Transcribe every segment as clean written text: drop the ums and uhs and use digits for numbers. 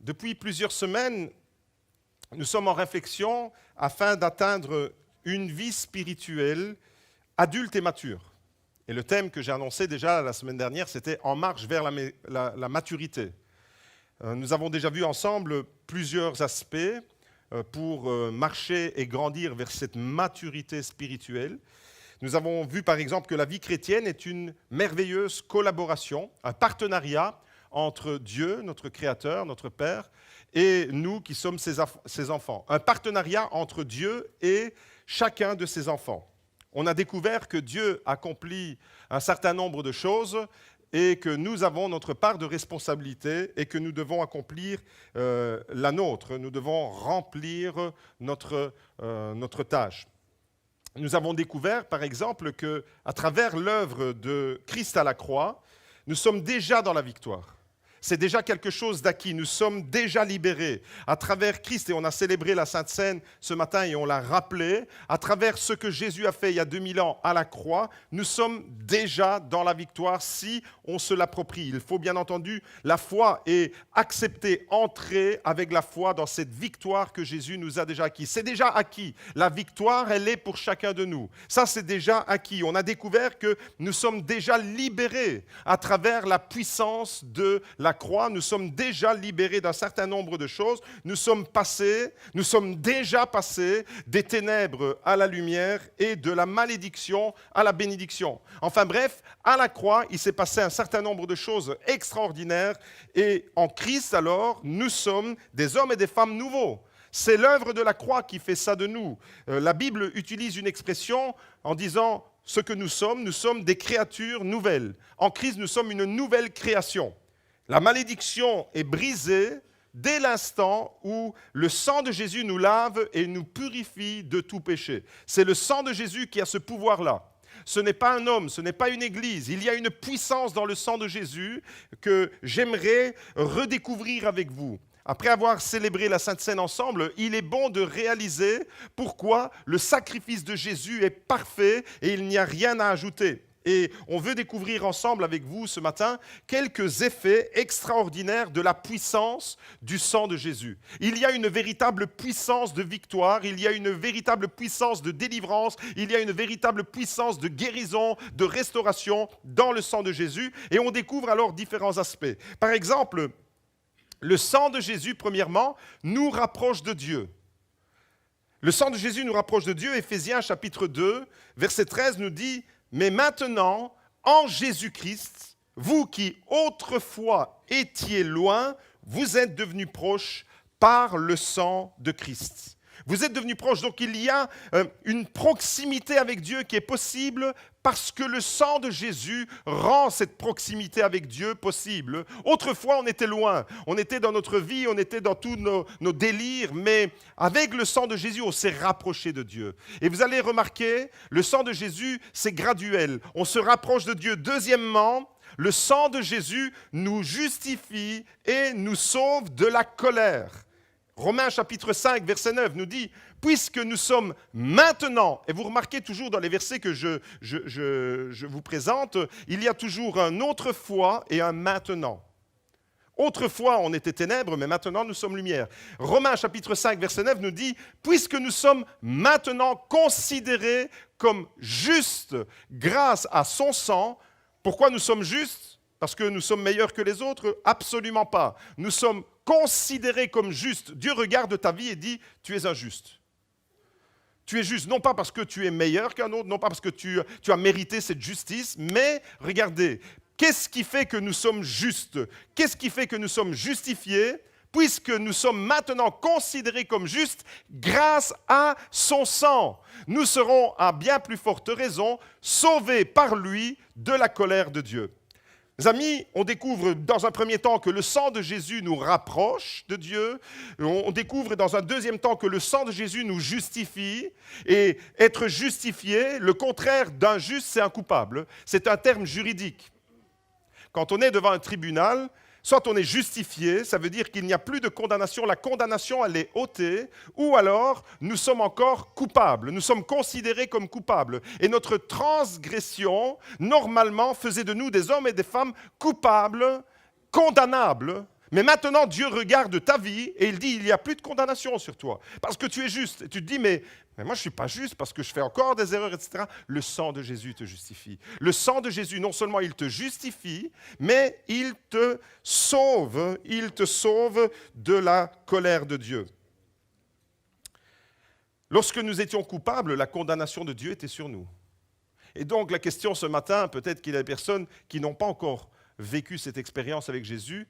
Depuis plusieurs semaines, nous sommes en réflexion afin d'atteindre une vie spirituelle adulte et mature. Et le thème que j'ai annoncé déjà la semaine dernière, c'était « En marche vers la maturité ». Nous avons déjà vu ensemble plusieurs aspects pour marcher et grandir vers cette maturité spirituelle. Nous avons vu par exemple que la vie chrétienne est une merveilleuse collaboration, un partenariat entre Dieu, notre Créateur, notre Père, et nous qui sommes ses enfants. Un partenariat entre Dieu et chacun de ses enfants. On a découvert que Dieu accomplit un certain nombre de choses et que nous avons notre part de responsabilité et que nous devons accomplir la nôtre. Nous devons remplir notre tâche. Nous avons découvert, par exemple, qu'à travers l'œuvre de Christ à la croix, nous sommes déjà dans la victoire. C'est déjà quelque chose d'acquis. Nous sommes déjà libérés à travers Christ. Et on a célébré la Sainte Seine ce matin et on l'a rappelé. À travers ce que Jésus a fait il y a 2000 ans à la croix, nous sommes déjà dans la victoire si on se l'approprie. Il faut bien entendu la foi et accepter, entrer avec la foi dans cette victoire que Jésus nous a déjà acquis. C'est déjà acquis. La victoire, elle est pour chacun de nous. Ça, c'est déjà acquis. On a découvert que nous sommes déjà libérés à travers la puissance de la croix, nous sommes déjà libérés d'un certain nombre de choses. Nous sommes déjà passés des ténèbres à la lumière et de la malédiction à la bénédiction. Enfin bref, à la croix, il s'est passé un certain nombre de choses extraordinaires et en Christ alors, nous sommes des hommes et des femmes nouveaux. C'est l'œuvre de la croix qui fait ça de nous. La Bible utilise une expression en disant ce que nous sommes des créatures nouvelles. En Christ, nous sommes une nouvelle création. La malédiction est brisée dès l'instant où le sang de Jésus nous lave et nous purifie de tout péché. C'est le sang de Jésus qui a ce pouvoir-là. Ce n'est pas un homme, ce n'est pas une église. Il y a une puissance dans le sang de Jésus que j'aimerais redécouvrir avec vous. Après avoir célébré la Sainte Seine ensemble, il est bon de réaliser pourquoi le sacrifice de Jésus est parfait et il n'y a rien à ajouter. Et on veut découvrir ensemble avec vous ce matin quelques effets extraordinaires de la puissance du sang de Jésus. Il y a une véritable puissance de victoire, il y a une véritable puissance de délivrance, il y a une véritable puissance de guérison, de restauration dans le sang de Jésus. Et on découvre alors différents aspects. Par exemple, le sang de Jésus, premièrement, nous rapproche de Dieu. Le sang de Jésus nous rapproche de Dieu. Éphésiens chapitre 2, verset 13 nous dit « Mais maintenant, en Jésus-Christ, vous qui autrefois étiez loin, vous êtes devenus proches par le sang de Christ. » Vous êtes devenus proches, donc il y a une proximité avec Dieu qui est possible parce que le sang de Jésus rend cette proximité avec Dieu possible. Autrefois, on était loin, on était dans notre vie, on était dans tous nos délires, mais avec le sang de Jésus, on s'est rapproché de Dieu. Et vous allez remarquer, le sang de Jésus, c'est graduel. On se rapproche de Dieu. Deuxièmement, le sang de Jésus nous justifie et nous sauve de la colère. Romains chapitre 5, verset 9 nous dit « Puisque nous sommes maintenant », et vous remarquez toujours dans les versets que je vous présente, il y a toujours un « autrefois » et un « maintenant ». Autrefois, on était ténèbres, mais maintenant, nous sommes lumière. Romains chapitre 5, verset 9 nous dit « Puisque nous sommes maintenant considérés comme justes grâce à son sang », pourquoi nous sommes justes ? Parce que nous sommes meilleurs que les autres ? Absolument pas. Nous sommes considérés comme justes. Dieu regarde ta vie et dit « Tu es injuste ». Tu es juste, non pas parce que tu es meilleur qu'un autre, non pas parce que tu as mérité cette justice, mais regardez, qu'est-ce qui fait que nous sommes justes ? Qu'est-ce qui fait que nous sommes justifiés ? Puisque nous sommes maintenant considérés comme justes grâce à son sang. Nous serons, à bien plus forte raison, sauvés par lui de la colère de Dieu. Mes amis, on découvre dans un premier temps que le sang de Jésus nous rapproche de Dieu. On découvre dans un deuxième temps que le sang de Jésus nous justifie. Et être justifié, le contraire d'un juste, c'est un coupable. C'est un terme juridique. Quand on est devant un tribunal, soit on est justifié, ça veut dire qu'il n'y a plus de condamnation, la condamnation elle est ôtée, ou alors nous sommes encore coupables, nous sommes considérés comme coupables. Et notre transgression, normalement, faisait de nous des hommes et des femmes coupables, condamnables, Mais maintenant, Dieu regarde ta vie et il dit, il n'y a plus de condamnation sur toi. Parce que tu es juste. Et tu te dis, mais moi, je ne suis pas juste parce que je fais encore des erreurs, etc. Le sang de Jésus te justifie. Le sang de Jésus, non seulement il te justifie, mais il te sauve. Il te sauve de la colère de Dieu. Lorsque nous étions coupables, la condamnation de Dieu était sur nous. Et donc, la question ce matin, peut-être qu'il y a des personnes qui n'ont pas encore vécu cette expérience avec Jésus.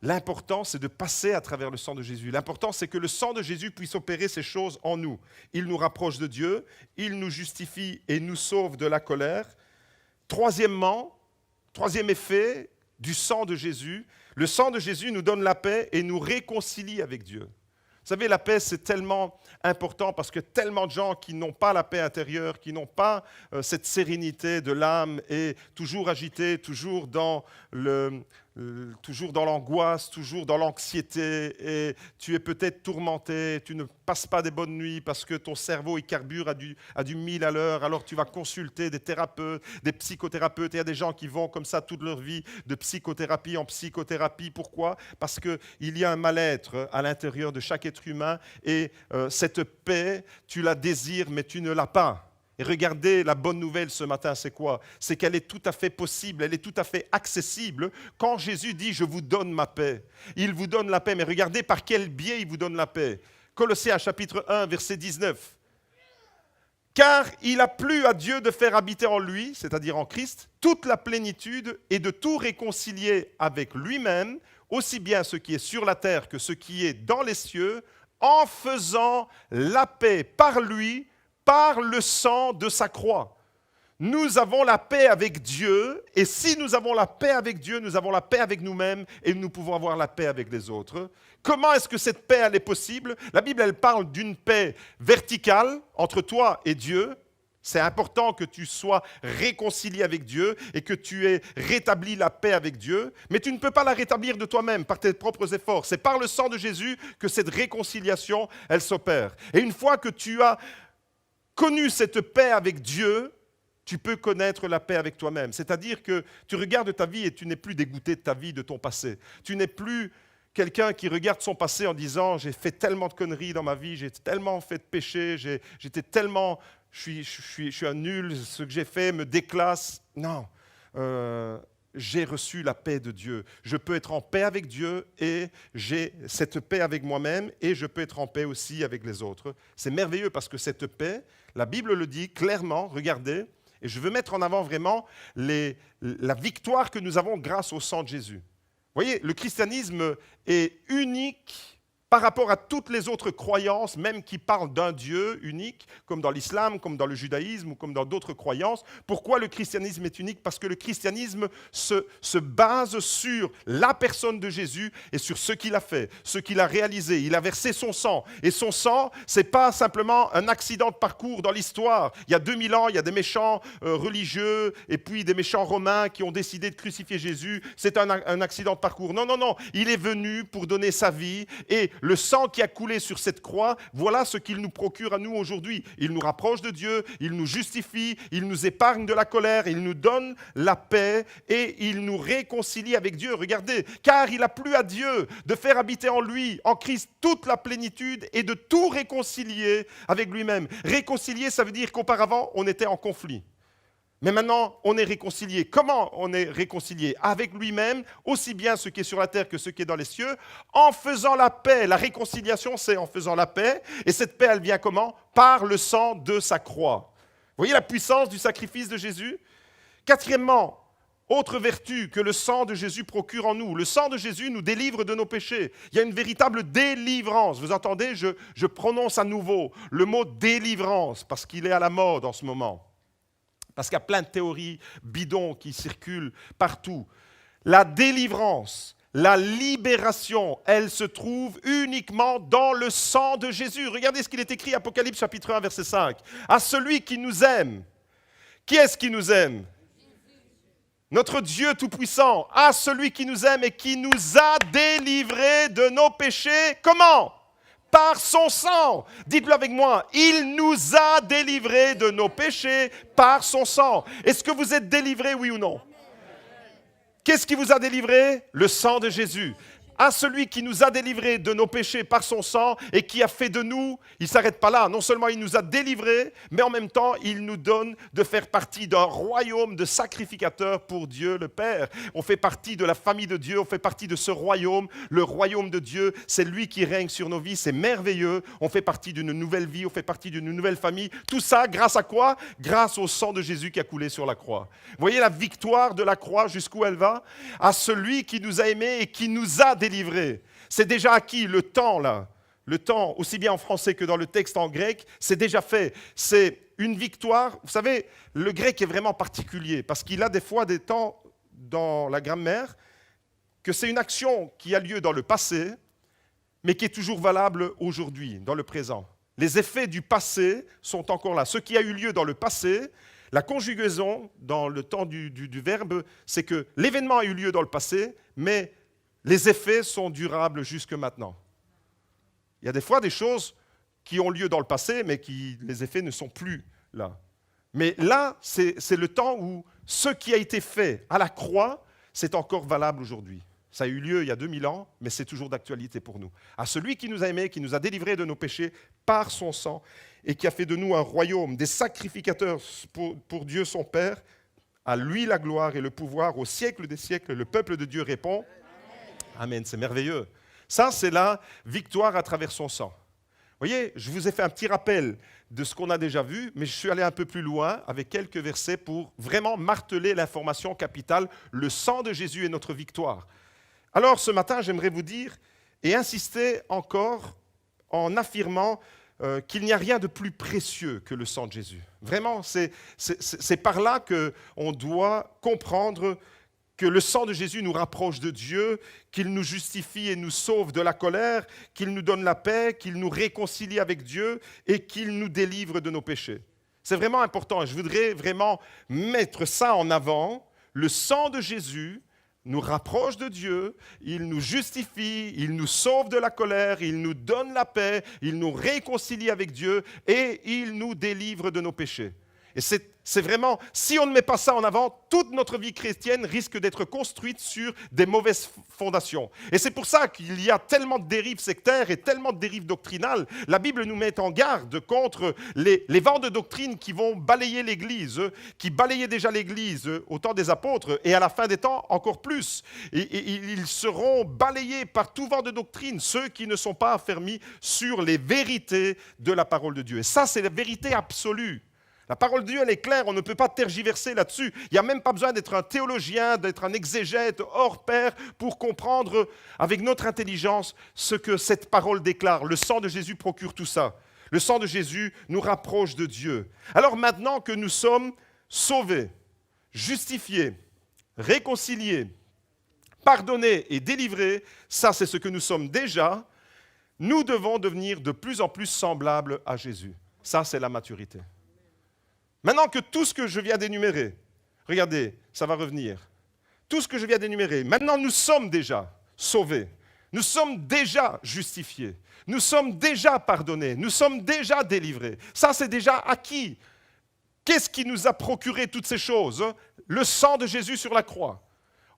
L'important, c'est de passer à travers le sang de Jésus. L'important, c'est que le sang de Jésus puisse opérer ces choses en nous. Il nous rapproche de Dieu, il nous justifie et nous sauve de la colère. Troisième effet du sang de Jésus, le sang de Jésus nous donne la paix et nous réconcilie avec Dieu. Vous savez, la paix, c'est tellement important parce que tellement de gens qui n'ont pas la paix intérieure, qui n'ont pas cette sérénité de l'âme et toujours agités, toujours dans l'angoisse, toujours dans l'anxiété, et tu es peut-être tourmenté, tu ne passes pas des bonnes nuits parce que ton cerveau il carbure à du 1000 à l'heure, alors tu vas consulter des thérapeutes, des psychothérapeutes. Il y a des gens qui vont comme ça toute leur vie de psychothérapie en psychothérapie. Pourquoi ? Parce qu'il y a un mal-être à l'intérieur de chaque être humain et cette paix, tu la désires mais tu ne l'as pas. Et regardez, la bonne nouvelle ce matin, c'est quoi ? C'est qu'elle est tout à fait possible, elle est tout à fait accessible. Quand Jésus dit « je vous donne ma paix », il vous donne la paix. Mais regardez par quel biais il vous donne la paix. Colossiens chapitre 1, verset 19. « Car il a plu à Dieu de faire habiter en lui, c'est-à-dire en Christ, toute la plénitude et de tout réconcilier avec lui-même, aussi bien ce qui est sur la terre que ce qui est dans les cieux, en faisant la paix par lui, par le sang de sa croix. » Nous avons la paix avec Dieu, et si nous avons la paix avec Dieu, nous avons la paix avec nous-mêmes, et nous pouvons avoir la paix avec les autres. Comment est-ce que cette paix, elle est possible ? La Bible, elle parle d'une paix verticale entre toi et Dieu. C'est important que tu sois réconcilié avec Dieu et que tu aies rétabli la paix avec Dieu, mais tu ne peux pas la rétablir de toi-même par tes propres efforts. C'est par le sang de Jésus que cette réconciliation, elle s'opère. Et une fois que tu as connu cette paix avec Dieu, tu peux connaître la paix avec toi-même. C'est-à-dire que tu regardes ta vie et tu n'es plus dégoûté de ta vie, de ton passé. Tu n'es plus quelqu'un qui regarde son passé en disant « j'ai fait tellement de conneries dans ma vie, j'ai tellement fait de péchés, j'étais tellement... je suis un nul, ce que j'ai fait me déclasse. » Non, j'ai reçu la paix de Dieu. Je peux être en paix avec Dieu et j'ai cette paix avec moi-même et je peux être en paix aussi avec les autres. C'est merveilleux parce que cette paix, la Bible le dit clairement, regardez, et je veux mettre en avant vraiment la victoire que nous avons grâce au sang de Jésus. Vous voyez, le christianisme est unique par rapport à toutes les autres croyances, même qui parlent d'un Dieu unique, comme dans l'islam, comme dans le judaïsme ou comme dans d'autres croyances. Pourquoi le christianisme est unique ? Parce que le christianisme se base sur la personne de Jésus et sur ce qu'il a fait, ce qu'il a réalisé. Il a versé son sang. Et son sang, ce n'est pas simplement un accident de parcours dans l'histoire. Il y a 2000 ans, il y a des méchants religieux et puis des méchants romains qui ont décidé de crucifier Jésus. C'est un accident de parcours. Non, non, non. Il est venu pour donner sa vie et le sang qui a coulé sur cette croix, voilà ce qu'il nous procure à nous aujourd'hui. Il nous rapproche de Dieu, il nous justifie, il nous épargne de la colère, il nous donne la paix et il nous réconcilie avec Dieu. Regardez, car il a plu à Dieu de faire habiter en lui, en Christ, toute la plénitude et de tout réconcilier avec lui-même. Réconcilier, ça veut dire qu'auparavant, on était en conflit. Mais maintenant, on est réconcilié. Comment on est réconcilié ? Avec lui-même, aussi bien ce qui est sur la terre que ce qui est dans les cieux, en faisant la paix. La réconciliation, c'est en faisant la paix. Et cette paix, elle vient comment ? Par le sang de sa croix. Vous voyez la puissance du sacrifice de Jésus ? Quatrièmement, autre vertu que le sang de Jésus procure en nous. Le sang de Jésus nous délivre de nos péchés. Il y a une véritable délivrance. Vous entendez ? Je prononce à nouveau le mot délivrance parce qu'il est à la mode en ce moment. Parce qu'il y a plein de théories bidons qui circulent partout. La délivrance, la libération, elle se trouve uniquement dans le sang de Jésus. Regardez ce qu'il est écrit, Apocalypse chapitre 1, verset 5. À celui qui nous aime. Qui est-ce qui nous aime ? Notre Dieu Tout-Puissant. À celui qui nous aime et qui nous a délivrés de nos péchés. Comment ? Par son sang. Dites-le avec moi. Il nous a délivrés de nos péchés par son sang. Est-ce que vous êtes délivrés, oui ou non ? Qu'est-ce qui vous a délivré ? Le sang de Jésus. à celui qui nous a délivrés de nos péchés par son sang et qui a fait de nous, il ne s'arrête pas là, non seulement il nous a délivrés, mais en même temps il nous donne de faire partie d'un royaume de sacrificateurs pour Dieu le Père. On fait partie de la famille de Dieu, on fait partie de ce royaume, le royaume de Dieu, c'est lui qui règne sur nos vies, c'est merveilleux, on fait partie d'une nouvelle vie, on fait partie d'une nouvelle famille, tout ça grâce à quoi? Grâce au sang de Jésus qui a coulé sur la croix. Vous voyez la victoire de la croix jusqu'où elle va? À celui qui nous a aimés et qui nous a délivrés. C'est déjà acquis, le temps là. Le temps, aussi bien en français que dans le texte en grec, c'est déjà fait. C'est une victoire. Vous savez, le grec est vraiment particulier parce qu'il a des fois des temps dans la grammaire que c'est une action qui a lieu dans le passé, mais qui est toujours valable aujourd'hui, dans le présent. Les effets du passé sont encore là. Ce qui a eu lieu dans le passé, la conjugaison dans le temps du verbe, c'est que l'événement a eu lieu dans le passé, mais les effets sont durables jusque maintenant. Il y a des fois des choses qui ont lieu dans le passé, mais les effets ne sont plus là. Mais là, c'est le temps où ce qui a été fait à la croix, c'est encore valable aujourd'hui. Ça a eu lieu il y a 2000 ans, mais c'est toujours d'actualité pour nous. À celui qui nous a aimés, qui nous a délivrés de nos péchés par son sang, et qui a fait de nous un royaume, des sacrificateurs pour Dieu son Père, à lui la gloire et le pouvoir au siècle des siècles. Le peuple de Dieu répond Amen, c'est merveilleux. Ça, c'est la victoire à travers son sang. Vous voyez, je vous ai fait un petit rappel de ce qu'on a déjà vu, mais je suis allé un peu plus loin avec quelques versets pour vraiment marteler l'information capitale. Le sang de Jésus est notre victoire. Alors, ce matin, j'aimerais vous dire et insister encore en affirmant qu'il n'y a rien de plus précieux que le sang de Jésus. Vraiment, c'est par là qu'on doit comprendre que le sang de Jésus nous rapproche de Dieu, qu'il nous justifie et nous sauve de la colère, qu'il nous donne la paix, qu'il nous réconcilie avec Dieu et qu'il nous délivre de nos péchés. C'est vraiment important et je voudrais vraiment mettre ça en avant. Le sang de Jésus nous rapproche de Dieu, il nous justifie, il nous sauve de la colère, il nous donne la paix, il nous réconcilie avec Dieu et il nous délivre de nos péchés. Et c'est vraiment, si on ne met pas ça en avant, toute notre vie chrétienne risque d'être construite sur des mauvaises fondations. Et c'est pour ça qu'il y a tellement de dérives sectaires et tellement de dérives doctrinales. La Bible nous met en garde contre les vents de doctrine qui vont balayer l'Église, qui balayaient déjà l'Église au temps des apôtres, et à la fin des temps, encore plus. Et ils seront balayés par tout vent de doctrine, ceux qui ne sont pas affermis sur les vérités de la parole de Dieu. Et ça, c'est la vérité absolue. La parole de Dieu, elle est claire, on ne peut pas tergiverser là-dessus. Il n'y a même pas besoin d'être un théologien, d'être un exégète hors pair pour comprendre avec notre intelligence ce que cette parole déclare. Le sang de Jésus procure tout ça. Le sang de Jésus nous rapproche de Dieu. Alors maintenant que nous sommes sauvés, justifiés, réconciliés, pardonnés et délivrés, ça c'est ce que nous sommes déjà, nous devons devenir de plus en plus semblables à Jésus. Ça c'est la maturité. Maintenant que tout ce que je viens d'énumérer, regardez, ça va revenir. Tout ce que je viens d'énumérer, maintenant nous sommes déjà sauvés, nous sommes déjà justifiés, nous sommes déjà pardonnés, nous sommes déjà délivrés. Ça, c'est déjà acquis. Qu'est-ce qui nous a procuré toutes ces choses? Le sang de Jésus sur la croix.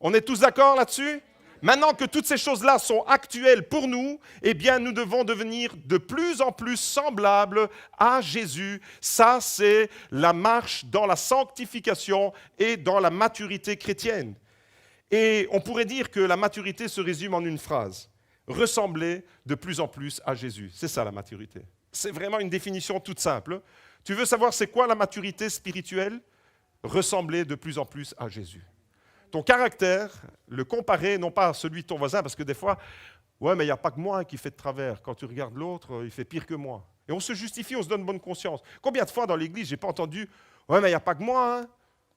On est tous d'accord là-dessus? Maintenant que toutes ces choses-là sont actuelles pour nous, eh bien, nous devons devenir de plus en plus semblables à Jésus. Ça, c'est la marche dans la sanctification et dans la maturité chrétienne. Et on pourrait dire que la maturité se résume en une phrase. Ressembler de plus en plus à Jésus. C'est ça, la maturité. C'est vraiment une définition toute simple. Tu veux savoir c'est quoi la maturité spirituelle? Ressembler de plus en plus à Jésus. Ton caractère, le comparer, non pas à celui de ton voisin, parce que des fois, ouais, mais il n'y a pas que moi qui fait de travers. Quand tu regardes l'autre, il fait pire que moi. Et on se justifie, on se donne bonne conscience. Combien de fois dans l'église, je n'ai pas entendu, ouais, mais il n'y a pas que moi, hein.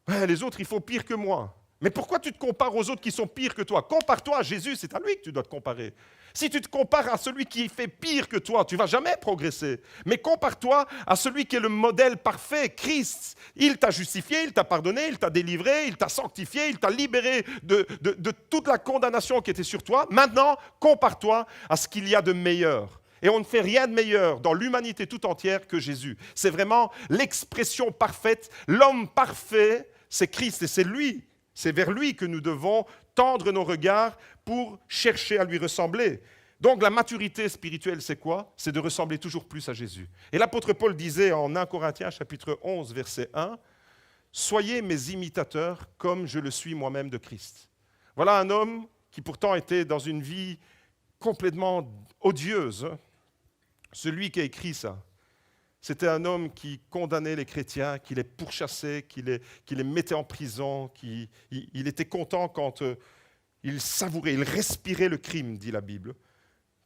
Ouais, les autres, ils font pire que moi. Mais pourquoi tu te compares aux autres qui sont pires que toi? Compare-toi à Jésus, c'est à lui que tu dois te comparer. Si tu te compares à celui qui fait pire que toi, tu ne vas jamais progresser. Mais compare-toi à celui qui est le modèle parfait, Christ. Il t'a justifié, il t'a pardonné, il t'a délivré, il t'a sanctifié, il t'a libéré de toute la condamnation qui était sur toi. Maintenant, compare-toi à ce qu'il y a de meilleur. Et on ne fait rien de meilleur dans l'humanité tout entière que Jésus. C'est vraiment l'expression parfaite. L'homme parfait, c'est Christ et c'est lui C'est vers lui que nous devons tendre nos regards pour chercher à lui ressembler. Donc la maturité spirituelle, c'est quoi? C'est de ressembler toujours plus à Jésus. Et l'apôtre Paul disait en 1 Corinthiens chapitre 11, verset 1, « Soyez mes imitateurs comme je le suis moi-même de Christ. » Voilà un homme qui pourtant était dans une vie complètement odieuse. Celui qui a écrit ça, c'était un homme qui condamnait les chrétiens, qui les pourchassait, qui les mettait en prison, il était content quand il savourait, il respirait le crime, dit la Bible.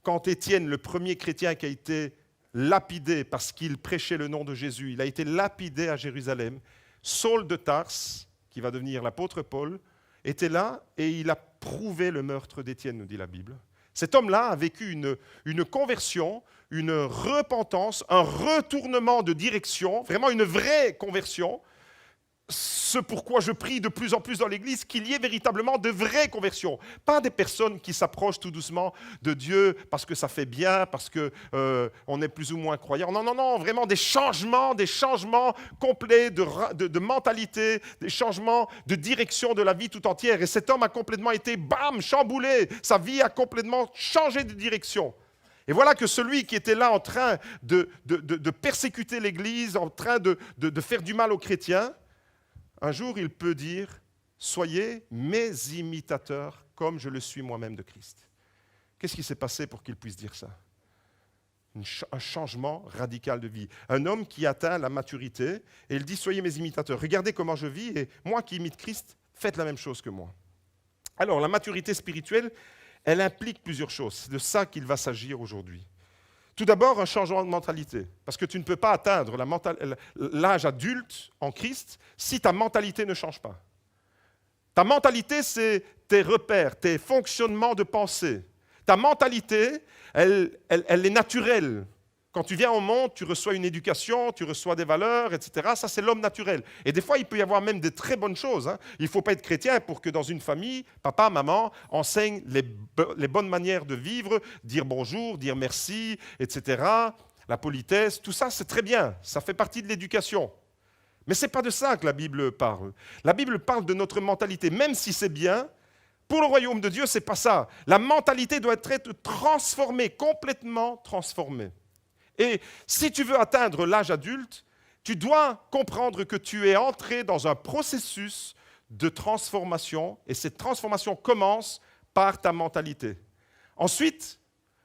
Quand Étienne, le premier chrétien qui a été lapidé parce qu'il prêchait le nom de Jésus, il a été lapidé à Jérusalem, Saul de Tarse, qui va devenir l'apôtre Paul, était là et il a prouvé le meurtre d'Étienne, nous dit la Bible. Cet homme-là a vécu une conversion, une repentance, un retournement de direction, vraiment une vraie conversion. Ce pourquoi je prie de plus en plus dans l'Église, qu'il y ait véritablement de vraies conversions. Pas des personnes qui s'approchent tout doucement de Dieu parce que ça fait bien, parce qu'on est plus ou moins croyant. Non, non, non, vraiment des changements complets de mentalité, des changements de direction de la vie tout entière. Et cet homme a complètement été, bam, chamboulé. Sa vie a complètement changé de direction. Et voilà que celui qui était là en train de persécuter l'Église, en train de faire du mal aux chrétiens, un jour, il peut dire « Soyez mes imitateurs comme je le suis moi-même de Christ ». Qu'est-ce qui s'est passé pour qu'il puisse dire ça? Un changement radical de vie. Un homme qui atteint la maturité et il dit « Soyez mes imitateurs, regardez comment je vis et moi qui imite Christ, faites la même chose que moi ». Alors, la maturité spirituelle, elle implique plusieurs choses. C'est de ça qu'il va s'agir aujourd'hui. Tout d'abord, un changement de mentalité, parce que tu ne peux pas atteindre l'âge adulte en Christ si ta mentalité ne change pas. Ta mentalité, c'est tes repères, tes fonctionnements de pensée. Ta mentalité, elle est naturelle. Quand tu viens au monde, tu reçois une éducation, tu reçois des valeurs, etc. Ça, c'est l'homme naturel. Et des fois, il peut y avoir même de très bonnes choses. Il ne faut pas être chrétien pour que dans une famille, papa, maman enseignent les bonnes manières de vivre, dire bonjour, dire merci, etc. La politesse, tout ça, c'est très bien. Ça fait partie de l'éducation. Mais ce n'est pas de ça que la Bible parle. La Bible parle de notre mentalité, même si c'est bien. Pour le royaume de Dieu, ce n'est pas ça. La mentalité doit être transformée, complètement transformée. Et si tu veux atteindre l'âge adulte, tu dois comprendre que tu es entré dans un processus de transformation et cette transformation commence par ta mentalité. Ensuite,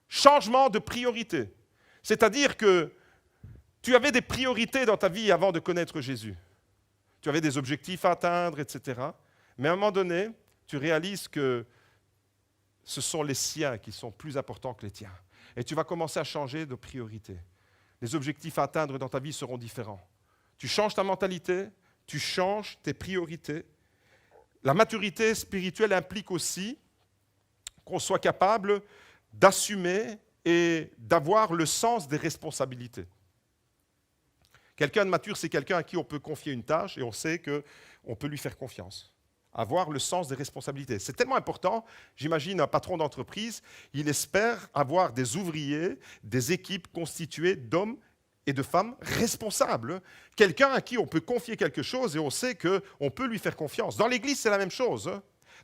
changement de priorité. C'est-à-dire que tu avais des priorités dans ta vie avant de connaître Jésus. Tu avais des objectifs à atteindre, etc. Mais à un moment donné, tu réalises que ce sont les siens qui sont plus importants que les tiens. Et tu vas commencer à changer de priorité. Les objectifs à atteindre dans ta vie seront différents. Tu changes ta mentalité, tu changes tes priorités. La maturité spirituelle implique aussi qu'on soit capable d'assumer et d'avoir le sens des responsabilités. Quelqu'un de mature, c'est quelqu'un à qui on peut confier une tâche et on sait qu'on peut lui faire confiance. Avoir le sens des responsabilités. C'est tellement important. J'imagine un patron d'entreprise, il espère avoir des ouvriers, des équipes constituées d'hommes et de femmes responsables. Quelqu'un à qui on peut confier quelque chose et on sait qu'on peut lui faire confiance. Dans l'Église, c'est la même chose.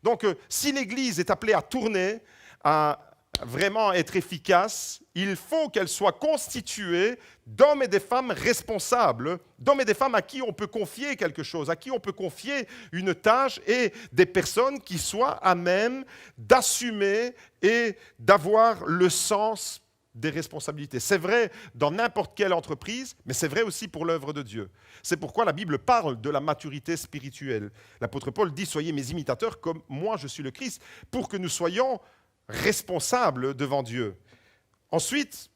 Donc, si l'Église est appelée à tourner, à vraiment être efficace, il faut qu'elle soit constituée d'hommes et de femmes responsables, d'hommes et de femmes à qui on peut confier quelque chose, à qui on peut confier une tâche et des personnes qui soient à même d'assumer et d'avoir le sens des responsabilités. C'est vrai dans n'importe quelle entreprise, mais c'est vrai aussi pour l'œuvre de Dieu. C'est pourquoi la Bible parle de la maturité spirituelle. L'apôtre Paul dit « Soyez mes imitateurs comme moi je suis le Christ », pour que nous soyons responsables devant Dieu. Ensuite,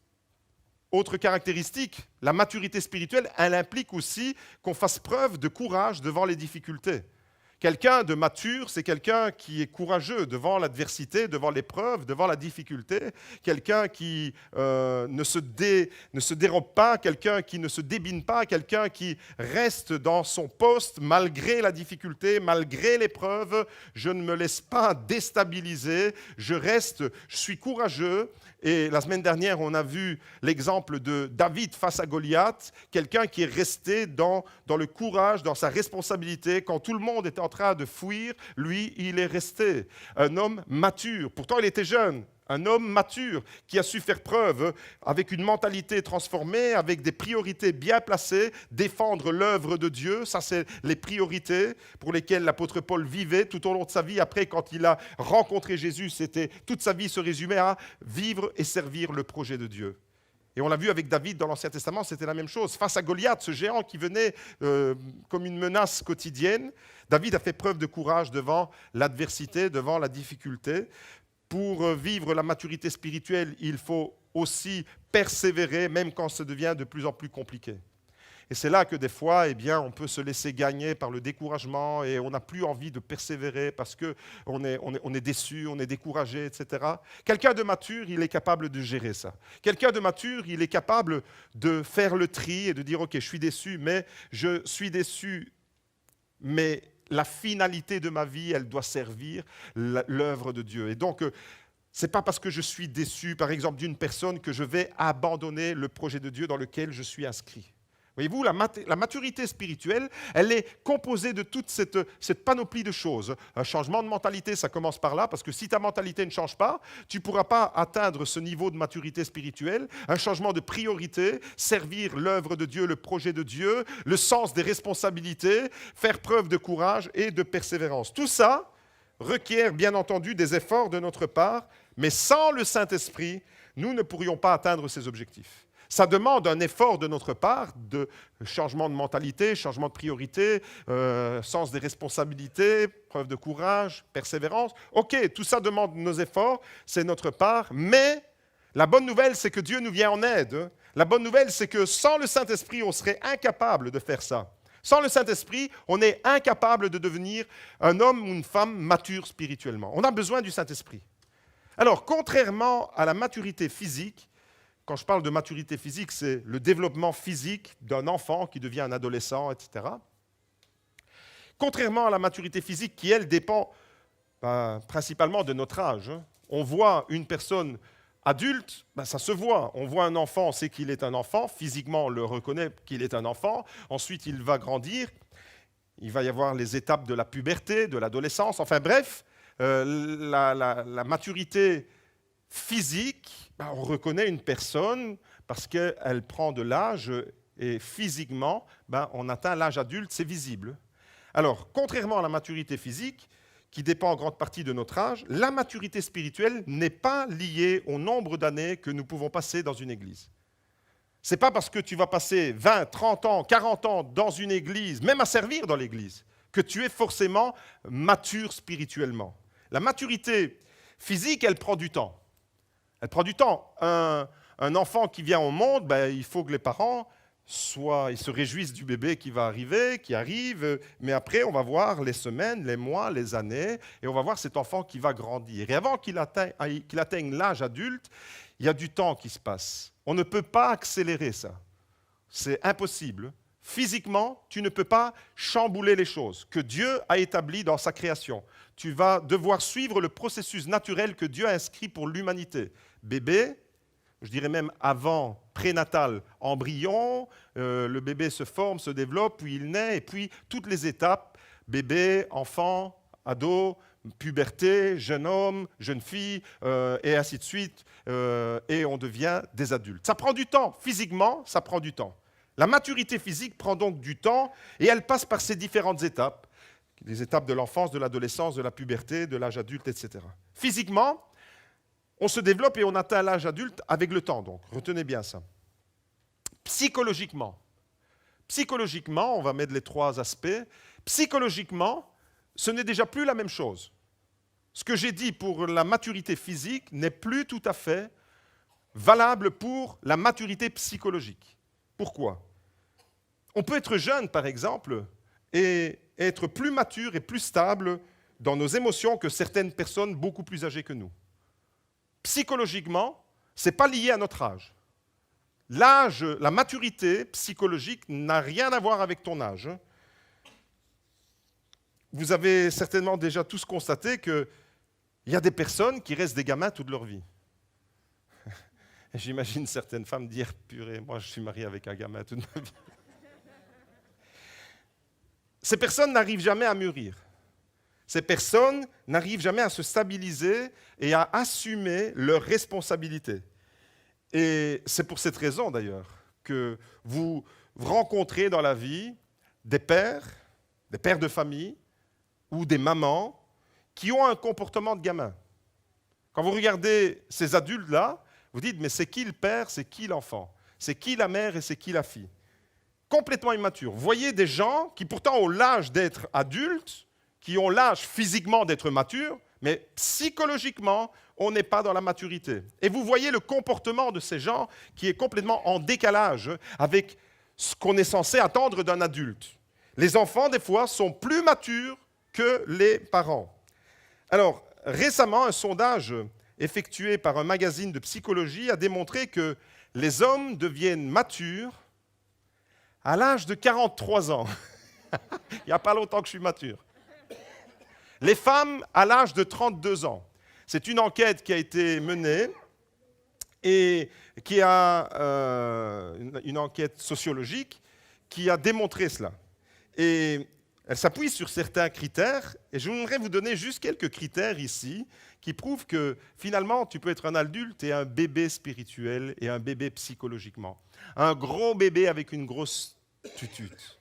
autre caractéristique, la maturité spirituelle, elle implique aussi qu'on fasse preuve de courage devant les difficultés. Quelqu'un de mature, c'est quelqu'un qui est courageux devant l'adversité, devant l'épreuve, devant la difficulté. Quelqu'un qui ne se dérobe pas, quelqu'un qui ne se débine pas, quelqu'un qui reste dans son poste malgré la difficulté, malgré l'épreuve. Je ne me laisse pas déstabiliser, je suis courageux. Et la semaine dernière, on a vu l'exemple de David face à Goliath, quelqu'un qui est resté dans le courage, dans sa responsabilité, quand tout le monde était en train de fuir, lui, il est resté. Un homme mature. Pourtant, il était jeune. Un homme mature qui a su faire preuve avec une mentalité transformée, avec des priorités bien placées, défendre l'œuvre de Dieu. Ça, c'est les priorités pour lesquelles l'apôtre Paul vivait tout au long de sa vie. Après, quand il a rencontré Jésus, toute sa vie se résumait à vivre et servir le projet de Dieu. Et on l'a vu avec David dans l'Ancien Testament, c'était la même chose. Face à Goliath, ce géant qui venait comme une menace quotidienne, David a fait preuve de courage devant l'adversité, devant la difficulté. Pour vivre la maturité spirituelle, il faut aussi persévérer, même quand ça devient de plus en plus compliqué. Et c'est là que des fois, on peut se laisser gagner par le découragement et on n'a plus envie de persévérer parce qu'on est déçu, on est découragé, etc. Quelqu'un de mature, il est capable de gérer ça. Quelqu'un de mature, il est capable de faire le tri et de dire « Ok, je suis déçu, mais la finalité de ma vie, elle doit servir l'œuvre de Dieu. » Et donc, ce n'est pas parce que je suis déçu, par exemple, d'une personne que je vais abandonner le projet de Dieu dans lequel je suis inscrit. Voyez-vous, la maturité spirituelle, elle est composée de toute cette panoplie de choses. Un changement de mentalité, ça commence par là, parce que si ta mentalité ne change pas, tu ne pourras pas atteindre ce niveau de maturité spirituelle. Un changement de priorité, servir l'œuvre de Dieu, le projet de Dieu, le sens des responsabilités, faire preuve de courage et de persévérance. Tout ça requiert bien entendu des efforts de notre part, mais sans le Saint-Esprit, nous ne pourrions pas atteindre ces objectifs. Ça demande un effort de notre part, de changement de mentalité, changement de priorité, sens des responsabilités, preuve de courage, persévérance. Ok, tout ça demande nos efforts, c'est notre part, mais la bonne nouvelle, c'est que Dieu nous vient en aide. La bonne nouvelle, c'est que sans le Saint-Esprit, on serait incapable de faire ça. Sans le Saint-Esprit, on est incapable de devenir un homme ou une femme mature spirituellement. On a besoin du Saint-Esprit. Alors, contrairement à la maturité physique, quand je parle de maturité physique, c'est le développement physique d'un enfant qui devient un adolescent, etc. Contrairement à la maturité physique qui, elle, dépend principalement de notre âge. On voit une personne adulte, ça se voit. On voit un enfant, on sait qu'il est un enfant. Physiquement, on le reconnaît qu'il est un enfant. Ensuite, il va grandir. Il va y avoir les étapes de la puberté, de l'adolescence. Enfin bref, la maturité physique, on reconnaît une personne parce qu'elle prend de l'âge et physiquement, on atteint l'âge adulte, c'est visible. Alors, contrairement à la maturité physique, qui dépend en grande partie de notre âge, la maturité spirituelle n'est pas liée au nombre d'années que nous pouvons passer dans une église. Ce n'est pas parce que tu vas passer 20, 30 ans, 40 ans dans une église, même à servir dans l'église, que tu es forcément mature spirituellement. La maturité physique, elle prend du temps. Elle prend du temps. Un enfant qui vient au monde, il faut que les parents ils se réjouissent du bébé qui va arriver, qui arrive, mais après, on va voir les semaines, les mois, les années, et on va voir cet enfant qui va grandir. Et avant qu'il atteigne l'âge adulte, il y a du temps qui se passe. On ne peut pas accélérer ça. C'est impossible. Physiquement, tu ne peux pas chambouler les choses que Dieu a établies dans sa création. Tu vas devoir suivre le processus naturel que Dieu a inscrit pour l'humanité. Bébé, je dirais même avant, prénatal, embryon, le bébé se forme, se développe, puis il naît, et puis toutes les étapes, bébé, enfant, ado, puberté, jeune homme, jeune fille, et ainsi de suite, et on devient des adultes. Ça prend du temps, physiquement, ça prend du temps. La maturité physique prend donc du temps, et elle passe par ces différentes étapes, les étapes de l'enfance, de l'adolescence, de la puberté, de l'âge adulte, etc. Physiquement, on se développe et on atteint l'âge adulte avec le temps, donc retenez bien ça. Psychologiquement, on va mettre les trois aspects. Psychologiquement, ce n'est déjà plus la même chose. Ce que j'ai dit pour la maturité physique n'est plus tout à fait valable pour la maturité psychologique. Pourquoi ? On peut être jeune, par exemple, et être plus mature et plus stable dans nos émotions que certaines personnes beaucoup plus âgées que nous. Psychologiquement, ce n'est pas lié à notre âge. L'âge, la maturité psychologique n'a rien à voir avec ton âge. Vous avez certainement déjà tous constaté qu'il y a des personnes qui restent des gamins toute leur vie. J'imagine certaines femmes dire « Purée, moi je suis marié avec un gamin toute ma vie ». Ces personnes n'arrivent jamais à mûrir. Ces personnes n'arrivent jamais à se stabiliser et à assumer leurs responsabilités. Et c'est pour cette raison, d'ailleurs, que vous rencontrez dans la vie des pères de famille ou des mamans qui ont un comportement de gamin. Quand vous regardez ces adultes-là, vous dites, mais c'est qui le père, c'est qui l'enfant? C'est qui la mère et c'est qui la fille? Complètement immature. Vous voyez des gens qui pourtant ont l'âge d'être adultes, qui ont l'âge physiquement d'être matures, mais psychologiquement, on n'est pas dans la maturité. Et vous voyez le comportement de ces gens qui est complètement en décalage avec ce qu'on est censé attendre d'un adulte. Les enfants, des fois, sont plus matures que les parents. Alors, récemment, un sondage effectué par un magazine de psychologie a démontré que les hommes deviennent matures à l'âge de 43 ans. Il n'y a pas longtemps que je suis mature. Les femmes à l'âge de 32 ans. C'est une enquête qui a été menée et qui a une enquête sociologique qui a démontré cela. Et elle s'appuie sur certains critères, et je voudrais vous donner juste quelques critères ici qui prouvent que finalement tu peux être un adulte et un bébé spirituel et un bébé psychologiquement. Un gros bébé avec une grosse tutute.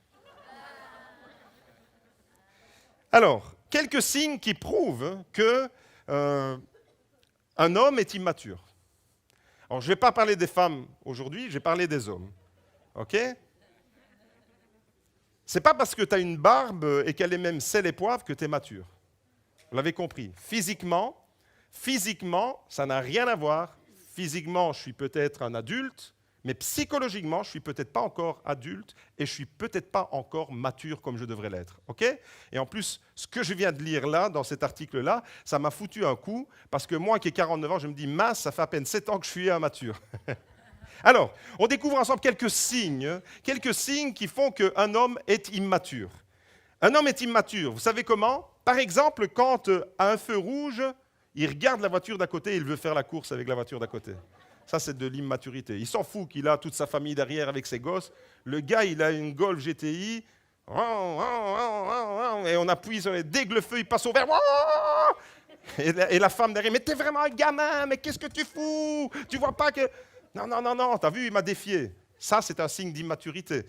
Alors, quelques signes qui prouvent que un homme est immature. Alors, je ne vais pas parler des femmes aujourd'hui, je vais parler des hommes. OK ? Ce n'est pas parce que tu as une barbe et qu'elle est même sel et poivre que tu es mature. Vous l'avez compris. Physiquement, ça n'a rien à voir. Physiquement, je suis peut-être un adulte, mais psychologiquement, je ne suis peut-être pas encore adulte et je ne suis peut-être pas encore mature comme je devrais l'être. OK ? Et en plus, ce que je viens de lire là, dans cet article-là, ça m'a foutu un coup parce que moi qui ai 49 ans, je me dis, mince, ça fait à peine 7 ans que je suis immature. Alors, on découvre ensemble quelques signes qui font qu'un homme est immature. Un homme est immature, vous savez comment? Par exemple, quand à un feu rouge, il regarde la voiture d'à côté et il veut faire la course avec la voiture d'à côté. Ça, c'est de l'immaturité. Il s'en fout qu'il a toute sa famille derrière avec ses gosses. Le gars, il a une Golf GTI, et on appuie sur les... Dès que le feu il passe au vert, et la femme derrière, mais t'es vraiment un gamin, mais qu'est-ce que tu fous? Tu vois pas que... Non, t'as vu, il m'a défié. Ça, c'est un signe d'immaturité.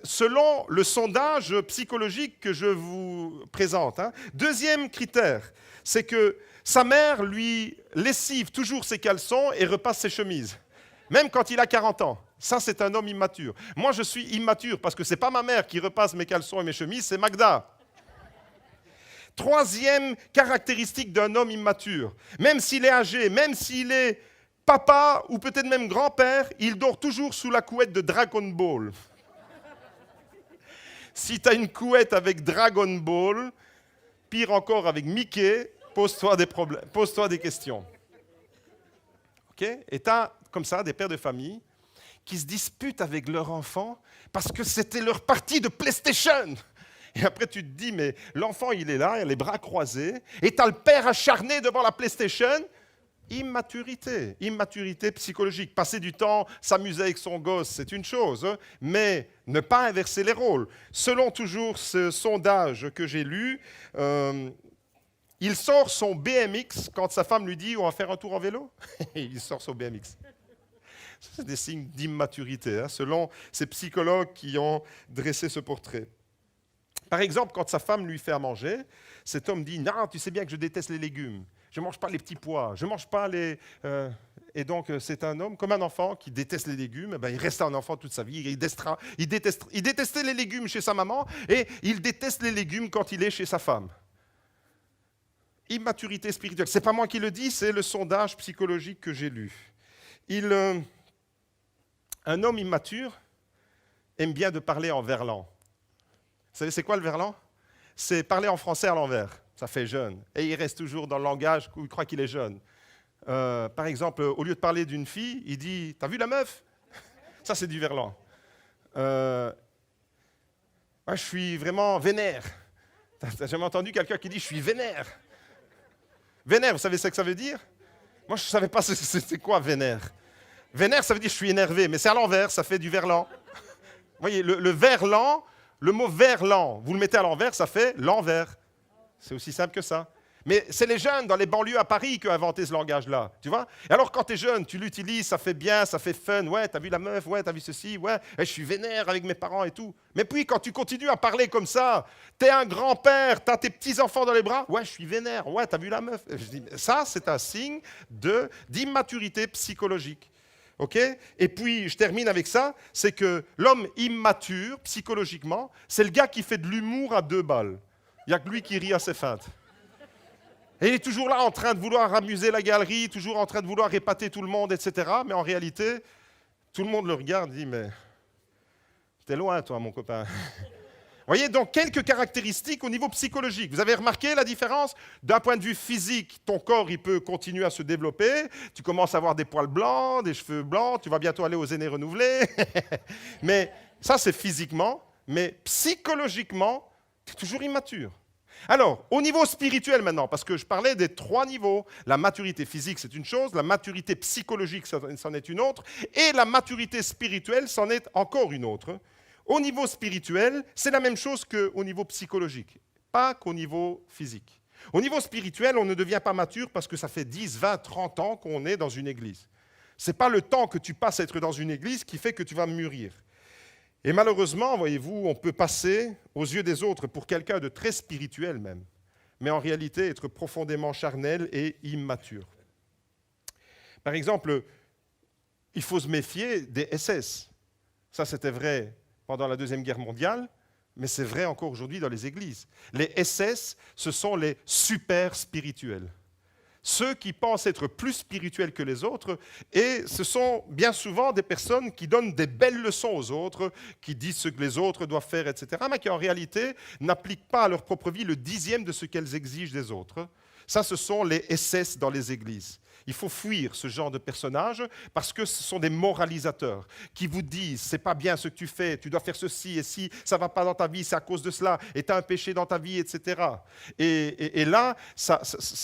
Selon le sondage psychologique que je vous présente, deuxième critère, c'est que sa mère lui lessive toujours ses caleçons et repasse ses chemises, même quand il a 40 ans. Ça, c'est un homme immature. Moi, je suis immature parce que ce n'est pas ma mère qui repasse mes caleçons et mes chemises, c'est Magda. Troisième caractéristique d'un homme immature, même s'il est âgé, même s'il est papa ou peut-être même grand-père, il dort toujours sous la couette de Dragon Ball. Si tu as une couette avec Dragon Ball, pire encore avec Mickey, pose-toi des problèmes, pose-toi des questions. Okay? Et tu as comme ça des pères de famille qui se disputent avec leur enfant parce que c'était leur partie de PlayStation. Et après tu te dis, mais l'enfant il est là, il a les bras croisés, et tu as le père acharné devant la PlayStation. Immaturité psychologique. Passer du temps, s'amuser avec son gosse, c'est une chose, mais ne pas inverser les rôles. Selon toujours ce sondage que j'ai lu, il sort son BMX quand sa femme lui dit « on va faire un tour en vélo ». Il sort son BMX. C'est des signes d'immaturité, selon ces psychologues qui ont dressé ce portrait. Par exemple, quand sa femme lui fait à manger, cet homme dit « non, tu sais bien que je déteste les légumes. Je ne mange pas les petits pois, je ne mange pas les... Et donc, c'est un homme comme un enfant qui déteste les légumes. Il reste un enfant toute sa vie. Il détestait les légumes chez sa maman et il déteste les légumes quand il est chez sa femme. Immaturité spirituelle. Ce n'est pas moi qui le dis, c'est le sondage psychologique que j'ai lu. Un homme immature aime bien de parler en verlan. Vous savez, c'est quoi le verlan? C'est parler en français à l'envers. Ça fait jeune. Et il reste toujours dans le langage où il croit qu'il est jeune. Par exemple, au lieu de parler d'une fille, il dit « T'as vu la meuf ?» Ça, c'est du verlan. Je suis vraiment vénère. T'as jamais entendu quelqu'un qui dit « Je suis vénère » ? Vénère, vous savez ce que ça veut dire? Moi, je ne savais pas c'était quoi vénère. Vénère, ça veut dire « Je suis énervé », mais c'est à l'envers, ça fait du verlan. Vous voyez, le verlan, le mot verlan, vous le mettez à l'envers, ça fait l'envers. C'est aussi simple que ça. Mais c'est les jeunes dans les banlieues à Paris qui ont inventé ce langage-là, tu vois. Et alors quand tu es jeune, tu l'utilises, ça fait bien, ça fait fun, ouais, t'as vu la meuf, ouais, t'as vu ceci, ouais, je suis vénère avec mes parents et tout. Mais puis quand tu continues à parler comme ça, t'es un grand-père, t'as tes petits-enfants dans les bras, ouais, je suis vénère, ouais, t'as vu la meuf. Je dis, ça, c'est un signe d'immaturité psychologique. OK ? Et puis, je termine avec ça, c'est que l'homme immature, psychologiquement, c'est le gars qui fait de l'humour à 2 balles. Il n'y a que lui qui rit à ses feintes. Et il est toujours là en train de vouloir amuser la galerie, toujours en train de vouloir épater tout le monde, etc. Mais en réalité, tout le monde le regarde et dit « Mais t'es loin, toi, mon copain. » Vous voyez, donc quelques caractéristiques au niveau psychologique. Vous avez remarqué la différence? D'un point de vue physique, ton corps il peut continuer à se développer. Tu commences à avoir des poils blancs, des cheveux blancs, tu vas bientôt aller aux aînés renouvelés. Mais ça, c'est physiquement. Mais psychologiquement, tu es toujours immature. Alors, au niveau spirituel maintenant, parce que je parlais des 3 niveaux. La maturité physique, c'est une chose. La maturité psychologique, c'en est une autre. Et la maturité spirituelle, c'en est encore une autre. Au niveau spirituel, c'est la même chose qu'au niveau psychologique, pas qu'au niveau physique. Au niveau spirituel, on ne devient pas mature parce que ça fait 10, 20, 30 ans qu'on est dans une église. Ce n'est pas le temps que tu passes à être dans une église qui fait que tu vas mûrir. Et malheureusement, voyez-vous, on peut passer aux yeux des autres pour quelqu'un de très spirituel même, mais en réalité être profondément charnel et immature. Par exemple, il faut se méfier des SS. Ça, c'était vrai pendant la Deuxième Guerre mondiale, mais c'est vrai encore aujourd'hui dans les églises. Les SS, ce sont les super spirituels. Ceux qui pensent être plus spirituels que les autres, et ce sont bien souvent des personnes qui donnent des belles leçons aux autres, qui disent ce que les autres doivent faire, etc., mais qui en réalité n'appliquent pas à leur propre vie le 10e de ce qu'elles exigent des autres. Ça, ce sont les SS dans les églises. Il faut fuir ce genre de personnages parce que ce sont des moralisateurs qui vous disent « c'est pas bien ce que tu fais, tu dois faire ceci et si ça ne va pas dans ta vie, c'est à cause de cela, et tu as un péché dans ta vie, etc. » Et là, ça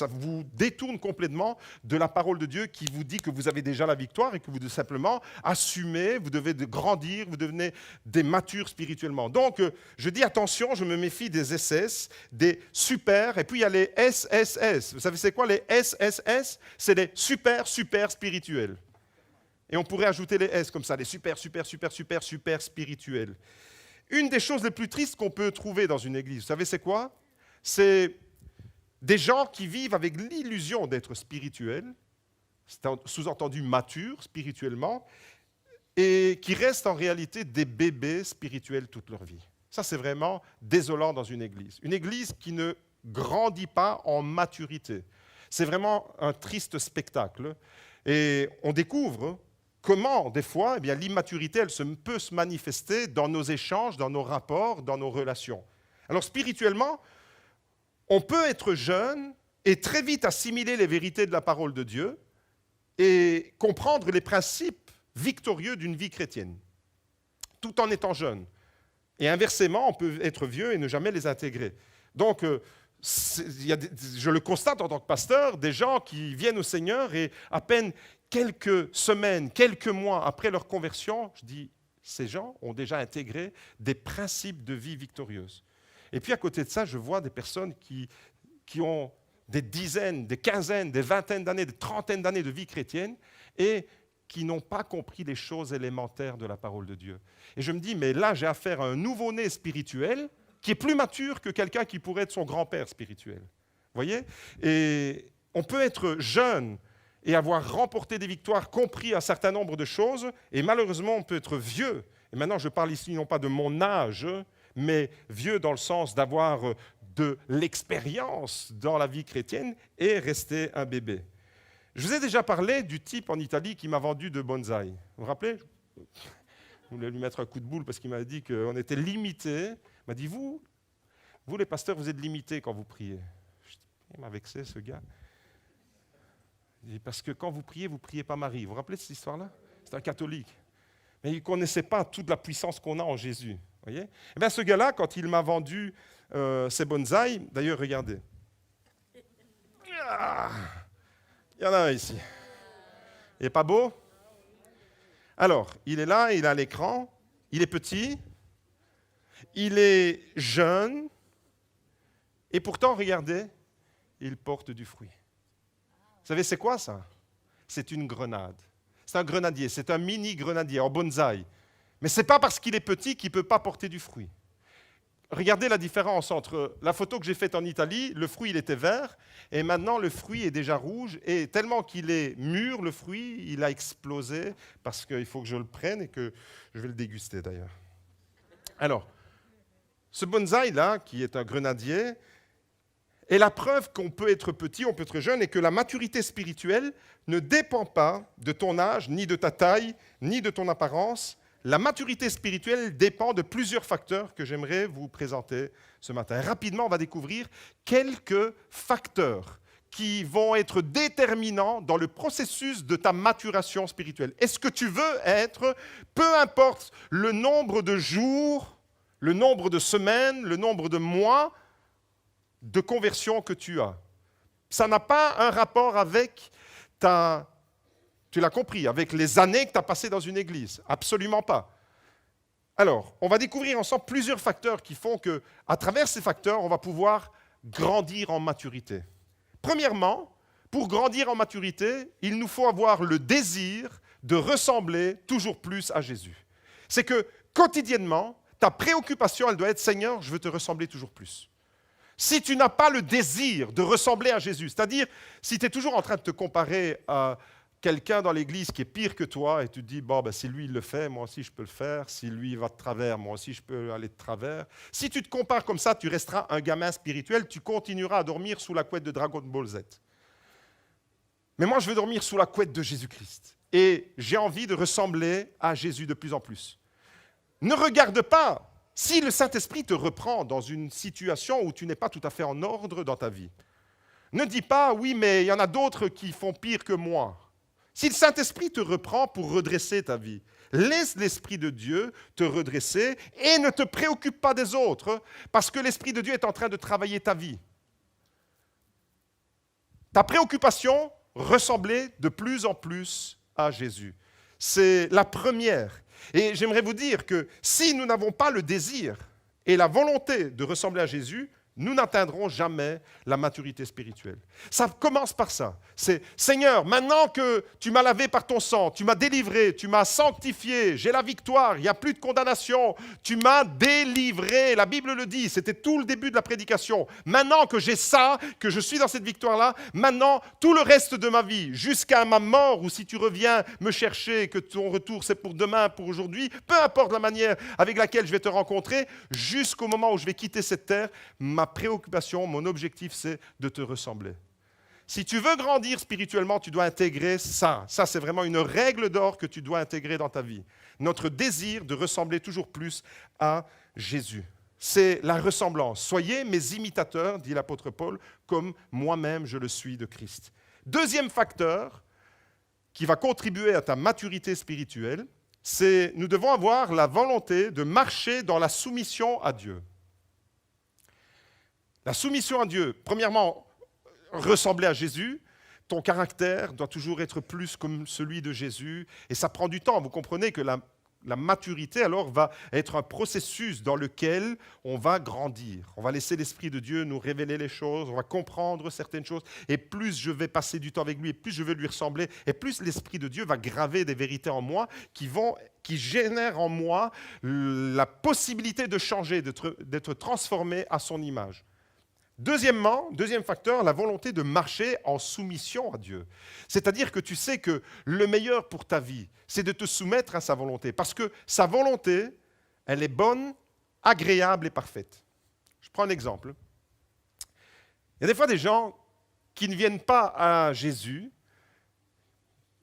vous détourne complètement de la parole de Dieu qui vous dit que vous avez déjà la victoire et que vous devez simplement assumer, vous devez grandir, vous devenez des matures spirituellement. Donc, je dis attention, je me méfie des SS, des super, et puis il y a les SSS. Vous savez c'est quoi les SSS? C'est les super spirituels. Et on pourrait ajouter les S comme ça, les super spirituels. Une des choses les plus tristes qu'on peut trouver dans une église, vous savez c'est quoi? C'est des gens qui vivent avec l'illusion d'être spirituels, sous-entendu matures spirituellement, et qui restent en réalité des bébés spirituels toute leur vie. Ça, c'est vraiment désolant dans une église. Une église qui ne grandit pas en maturité. C'est vraiment un triste spectacle. Et on découvre comment, des fois, eh bien, l'immaturité peut se manifester dans nos échanges, dans nos rapports, dans nos relations. Alors, spirituellement, on peut être jeune et très vite assimiler les vérités de la parole de Dieu et comprendre les principes victorieux d'une vie chrétienne, tout en étant jeune. Et inversement, on peut être vieux et ne jamais les intégrer. Donc, je le constate en tant que pasteur, des gens qui viennent au Seigneur et à peine quelques semaines, quelques mois après leur conversion, je dis, ces gens ont déjà intégré des principes de vie victorieuse. Et puis à côté de ça, je vois des personnes qui ont des dizaines, des quinzaines, des vingtaines d'années, des trentaines d'années de vie chrétienne et qui n'ont pas compris les choses élémentaires de la parole de Dieu. Et je me dis, mais là, j'ai affaire à un nouveau-né spirituel qui est plus mature que quelqu'un qui pourrait être son grand-père spirituel. Vous voyez? Et on peut être jeune et avoir remporté des victoires, compris un certain nombre de choses, et malheureusement, on peut être vieux. Et maintenant, je parle ici non pas de mon âge, mais vieux dans le sens d'avoir de l'expérience dans la vie chrétienne et rester un bébé. Je vous ai déjà parlé du type en Italie qui m'a vendu de bonsaï. Vous vous rappelez? Je voulais lui mettre un coup de boule parce qu'il m'a dit qu'on était limité. Il m'a dit, vous les pasteurs, vous êtes limités quand vous priez. Il m'a vexé, ce gars. Il dit, parce que quand vous priez pas Marie. Vous vous rappelez de cette histoire-là? C'est un catholique. Mais il ne connaissait pas toute la puissance qu'on a en Jésus. Voyez? Eh bien, ce gars-là, quand il m'a vendu ses bonsaïs, d'ailleurs, regardez. Il y en a un ici. Il n'est pas beau? Alors, il est là, il a l'écran, il est petit, il est jeune, Et pourtant, regardez, il porte du fruit. Vous savez, c'est quoi ça? C'est une grenade. C'est un grenadier, c'est un mini grenadier en bonsaï. Mais ce n'est pas parce qu'il est petit qu'il ne peut pas porter du fruit. Regardez la différence entre la photo que j'ai faite en Italie, le fruit il était vert, et maintenant le fruit est déjà rouge, et tellement qu'il est mûr, le fruit, il a explosé, parce qu'il faut que je le prenne et que je vais le déguster d'ailleurs. Alors, ce bonsaï-là, qui est un grenadier, est la preuve qu'on peut être petit, on peut être jeune, et que la maturité spirituelle ne dépend pas de ton âge, ni de ta taille, ni de ton apparence. La maturité spirituelle dépend de plusieurs facteurs que j'aimerais vous présenter ce matin. Rapidement, on va découvrir quelques facteurs qui vont être déterminants dans le processus de ta maturation spirituelle. Est-ce que tu veux être, peu importe le nombre de jours, le nombre de semaines, le nombre de mois de conversion que tu as? Ça n'a pas un rapport avec tu l'as compris, avec les années que tu as passées dans une église. Absolument pas. Alors, on va découvrir ensemble plusieurs facteurs qui font qu'à travers ces facteurs, on va pouvoir grandir en maturité. Premièrement, pour grandir en maturité, il nous faut avoir le désir de ressembler toujours plus à Jésus. C'est que quotidiennement, ta préoccupation, elle doit être « Seigneur, je veux te ressembler toujours plus ». Si tu n'as pas le désir de ressembler à Jésus, c'est-à-dire si tu es toujours en train de te comparer à quelqu'un dans l'église qui est pire que toi et tu te dis, bon, ben, si lui il le fait, moi aussi je peux le faire. Si lui il va de travers, moi aussi je peux aller de travers. Si tu te compares comme ça, tu resteras un gamin spirituel, tu continueras à dormir sous la couette de Dragon Ball Z. Mais moi je veux dormir sous la couette de Jésus-Christ. Et j'ai envie de ressembler à Jésus de plus en plus. Ne regarde pas si le Saint-Esprit te reprend dans une situation où tu n'es pas tout à fait en ordre dans ta vie. Ne dis pas, oui, mais il y en a d'autres qui font pire que moi. Si le Saint-Esprit te reprend pour redresser ta vie, laisse l'Esprit de Dieu te redresser et ne te préoccupe pas des autres, parce que l'Esprit de Dieu est en train de travailler ta vie. Ta préoccupation, ressembler de plus en plus à Jésus. C'est la première. Et j'aimerais vous dire que si nous n'avons pas le désir et la volonté de ressembler à Jésus, nous n'atteindrons jamais la maturité spirituelle. Ça commence par ça. C'est « Seigneur, maintenant que tu m'as lavé par ton sang, tu m'as délivré, tu m'as sanctifié, j'ai la victoire, il n'y a plus de condamnation, tu m'as délivré. » La Bible le dit, c'était tout le début de la prédication. Maintenant que j'ai ça, que je suis dans cette victoire-là, maintenant, tout le reste de ma vie, jusqu'à ma mort, ou si tu reviens me chercher, que ton retour c'est pour demain, pour aujourd'hui, peu importe la manière avec laquelle je vais te rencontrer, jusqu'au moment où je vais quitter cette terre, ma préoccupation, mon objectif, c'est de te ressembler. Si tu veux grandir spirituellement, tu dois intégrer ça. Ça, c'est vraiment une règle d'or que tu dois intégrer dans ta vie. Notre désir de ressembler toujours plus à Jésus. C'est la ressemblance. Soyez mes imitateurs, dit l'apôtre Paul, comme moi-même je le suis de Christ. Deuxième facteur qui va contribuer à ta maturité spirituelle, c'est nous devons avoir la volonté de marcher dans la soumission à Dieu. La soumission à Dieu, premièrement, ressembler à Jésus. Ton caractère doit toujours être plus comme celui de Jésus. Et ça prend du temps. Vous comprenez que la maturité, alors, va être un processus dans lequel on va grandir. On va laisser l'Esprit de Dieu nous révéler les choses, on va comprendre certaines choses. Et plus je vais passer du temps avec lui, et plus je vais lui ressembler, et plus l'Esprit de Dieu va graver des vérités en moi qui génèrent en moi la possibilité de changer, d'être transformé à son image. Deuxièmement, deuxième facteur, la volonté de marcher en soumission à Dieu. C'est-à-dire que tu sais que le meilleur pour ta vie, c'est de te soumettre à sa volonté. Parce que sa volonté, elle est bonne, agréable et parfaite. Je prends un exemple. Il y a des fois des gens qui ne viennent pas à Jésus.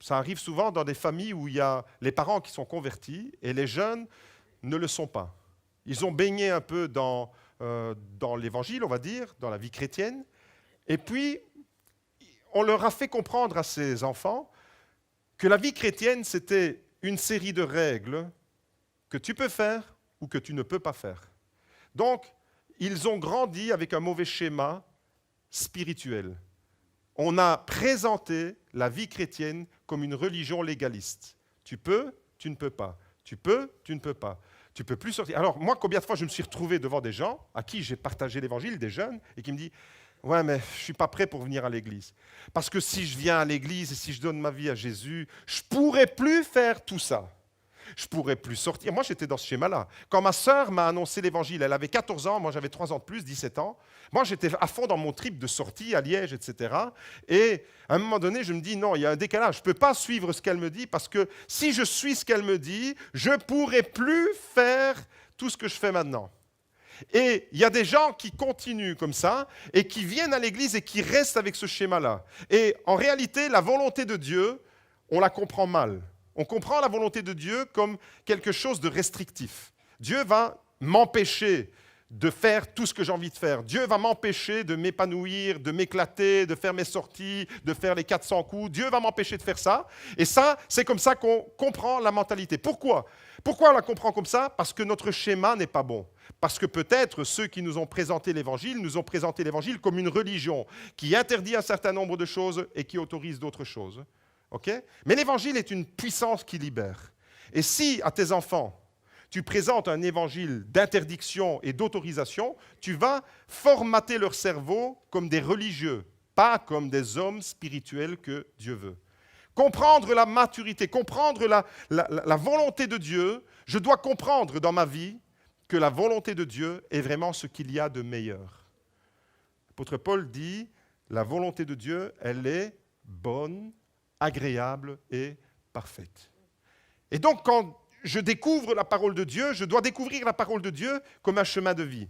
Ça arrive souvent dans des familles où il y a les parents qui sont convertis et les jeunes ne le sont pas. Ils ont baigné un peu dans l'évangile, on va dire, dans la vie chrétienne. Et puis, on leur a fait comprendre à ces enfants que la vie chrétienne, c'était une série de règles que tu peux faire ou que tu ne peux pas faire. Donc, ils ont grandi avec un mauvais schéma spirituel. On a présenté la vie chrétienne comme une religion légaliste. Tu peux, tu ne peux pas. Tu peux, tu ne peux pas. Tu ne peux plus sortir. Alors, moi, combien de fois je me suis retrouvé devant des gens à qui j'ai partagé l'évangile, des jeunes, et qui me disent « Ouais, mais je ne suis pas prêt pour venir à l'église. Parce que si je viens à l'église et si je donne ma vie à Jésus, je ne pourrai plus faire tout ça. Je ne pourrais plus sortir. » Moi, j'étais dans ce schéma-là. Quand ma sœur m'a annoncé l'évangile, elle avait 14 ans, moi j'avais 3 ans de plus, 17 ans. Moi, j'étais à fond dans mon trip de sortie à Liège, etc. Et à un moment donné, je me dis, non, il y a un décalage. Je ne peux pas suivre ce qu'elle me dit parce que si je suis ce qu'elle me dit, je ne pourrai plus faire tout ce que je fais maintenant. Et il y a des gens qui continuent comme ça et qui viennent à l'église et qui restent avec ce schéma-là. Et en réalité, la volonté de Dieu, on la comprend mal. On comprend la volonté de Dieu comme quelque chose de restrictif. Dieu va m'empêcher de faire tout ce que j'ai envie de faire. Dieu va m'empêcher de m'épanouir, de m'éclater, de faire mes sorties, de faire les 400 coups. Dieu va m'empêcher de faire ça. Et ça, c'est comme ça qu'on comprend la mentalité. Pourquoi ? Pourquoi on la comprend comme ça ? Parce que notre schéma n'est pas bon. Parce que peut-être ceux qui nous ont présenté l'Évangile nous ont présenté l'Évangile comme une religion qui interdit un certain nombre de choses et qui autorise d'autres choses. Okay ? Mais l'Évangile est une puissance qui libère. Et si à tes enfants, tu présentes un évangile d'interdiction et d'autorisation, tu vas formater leur cerveau comme des religieux, pas comme des hommes spirituels que Dieu veut. Comprendre la maturité, comprendre la volonté de Dieu, je dois comprendre dans ma vie que la volonté de Dieu est vraiment ce qu'il y a de meilleur. L'apôtre Paul dit, la volonté de Dieu, elle est bonne, agréable et parfaite. Et donc, quand je découvre la parole de Dieu, je dois découvrir la parole de Dieu comme un chemin de vie,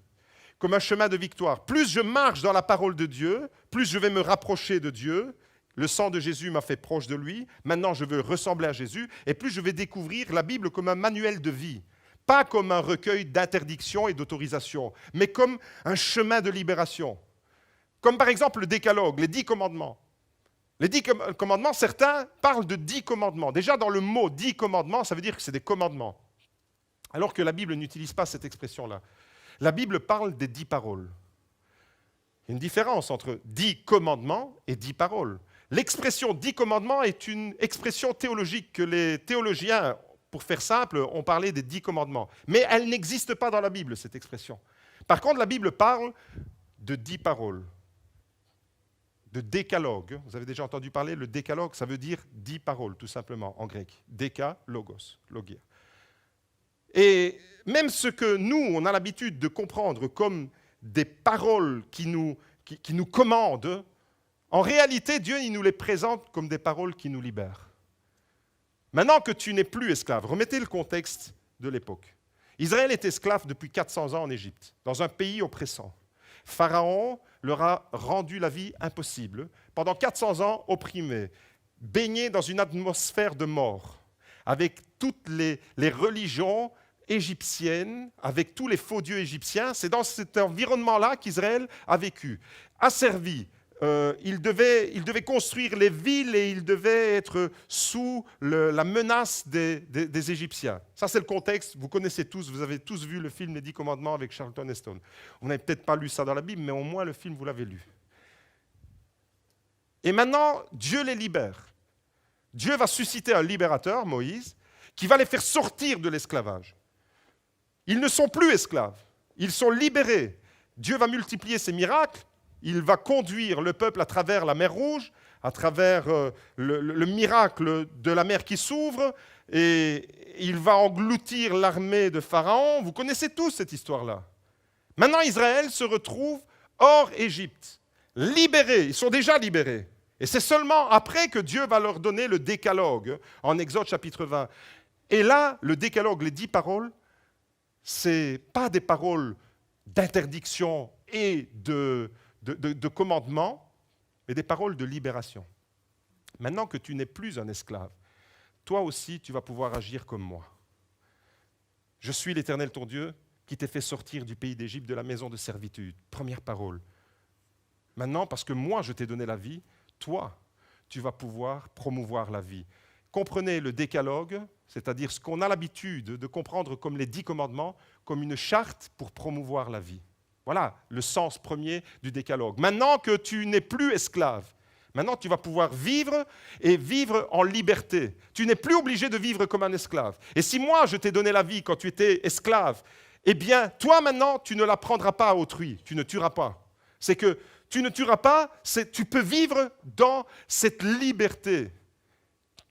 comme un chemin de victoire. Plus je marche dans la parole de Dieu, plus je vais me rapprocher de Dieu. Le sang de Jésus m'a fait proche de lui. Maintenant, je veux ressembler à Jésus. Et plus je vais découvrir la Bible comme un manuel de vie. Pas comme un recueil d'interdictions et d'autorisations, mais comme un chemin de libération. Comme par exemple le décalogue, les 10 commandements. Les 10 commandements, certains parlent de 10 commandements. Déjà, dans le mot 10 commandements, ça veut dire que c'est des commandements. Alors que la Bible n'utilise pas cette expression-là. La Bible parle des 10 paroles. Il y a une différence entre 10 commandements et 10 paroles. L'expression 10 commandements est une expression théologique que les théologiens, pour faire simple, ont parlé des 10 commandements. Mais elle n'existe pas dans la Bible, cette expression. Par contre, la Bible parle de 10 paroles. De décalogue. Vous avez déjà entendu parler, le décalogue, ça veut dire 10 paroles, tout simplement, en grec. Déca, logos, logia. Et même ce que nous, on a l'habitude de comprendre comme des paroles qui nous commandent, en réalité, Dieu, il nous les présente comme des paroles qui nous libèrent. Maintenant que tu n'es plus esclave, remettez le contexte de l'époque. Israël est esclave depuis 400 ans en Égypte, dans un pays oppressant. Pharaon leur a rendu la vie impossible. Pendant 400 ans, opprimés, baignés dans une atmosphère de mort, avec toutes les religions égyptiennes, avec tous les faux dieux égyptiens. C'est dans cet environnement-là qu'Israël a vécu, asservi. Il devait construire les villes et il devait être sous la menace des Égyptiens. Ça, c'est le contexte. Vous connaissez tous, vous avez tous vu le film Les 10 commandements avec Charlton Heston. Vous n'avez peut-être pas lu ça dans la Bible, mais au moins le film, vous l'avez lu. Et maintenant, Dieu les libère. Dieu va susciter un libérateur, Moïse, qui va les faire sortir de l'esclavage. Ils ne sont plus esclaves. Ils sont libérés. Dieu va multiplier ses miracles. Il va conduire le peuple à travers la mer Rouge, à travers le miracle de la mer qui s'ouvre, et il va engloutir l'armée de Pharaon. Vous connaissez tous cette histoire-là. Maintenant, Israël se retrouve hors Égypte, libérés. Ils sont déjà libérés. Et c'est seulement après que Dieu va leur donner le décalogue, en Exode chapitre 20. Et là, le décalogue, les 10 paroles, ce n'est pas des paroles d'interdiction et de commandement, mais des paroles de libération. Maintenant que tu n'es plus un esclave, toi aussi, tu vas pouvoir agir comme moi. Je suis l'Éternel ton Dieu qui t'ai fait sortir du pays d'Égypte, de la maison de servitude. Première parole. Maintenant, parce que moi, je t'ai donné la vie, toi, tu vas pouvoir promouvoir la vie. Comprenez le décalogue, c'est-à-dire ce qu'on a l'habitude de comprendre comme les 10 commandements, comme une charte pour promouvoir la vie. Voilà le sens premier du décalogue. Maintenant que tu n'es plus esclave, Maintenant, tu vas pouvoir vivre et vivre en liberté. Tu n'es plus obligé de vivre comme un esclave. Et si moi, je t'ai donné la vie quand tu étais esclave, eh bien, toi maintenant, tu ne la prendras pas à autrui. Tu ne tueras pas. C'est que tu ne tueras pas, tu peux vivre dans cette liberté.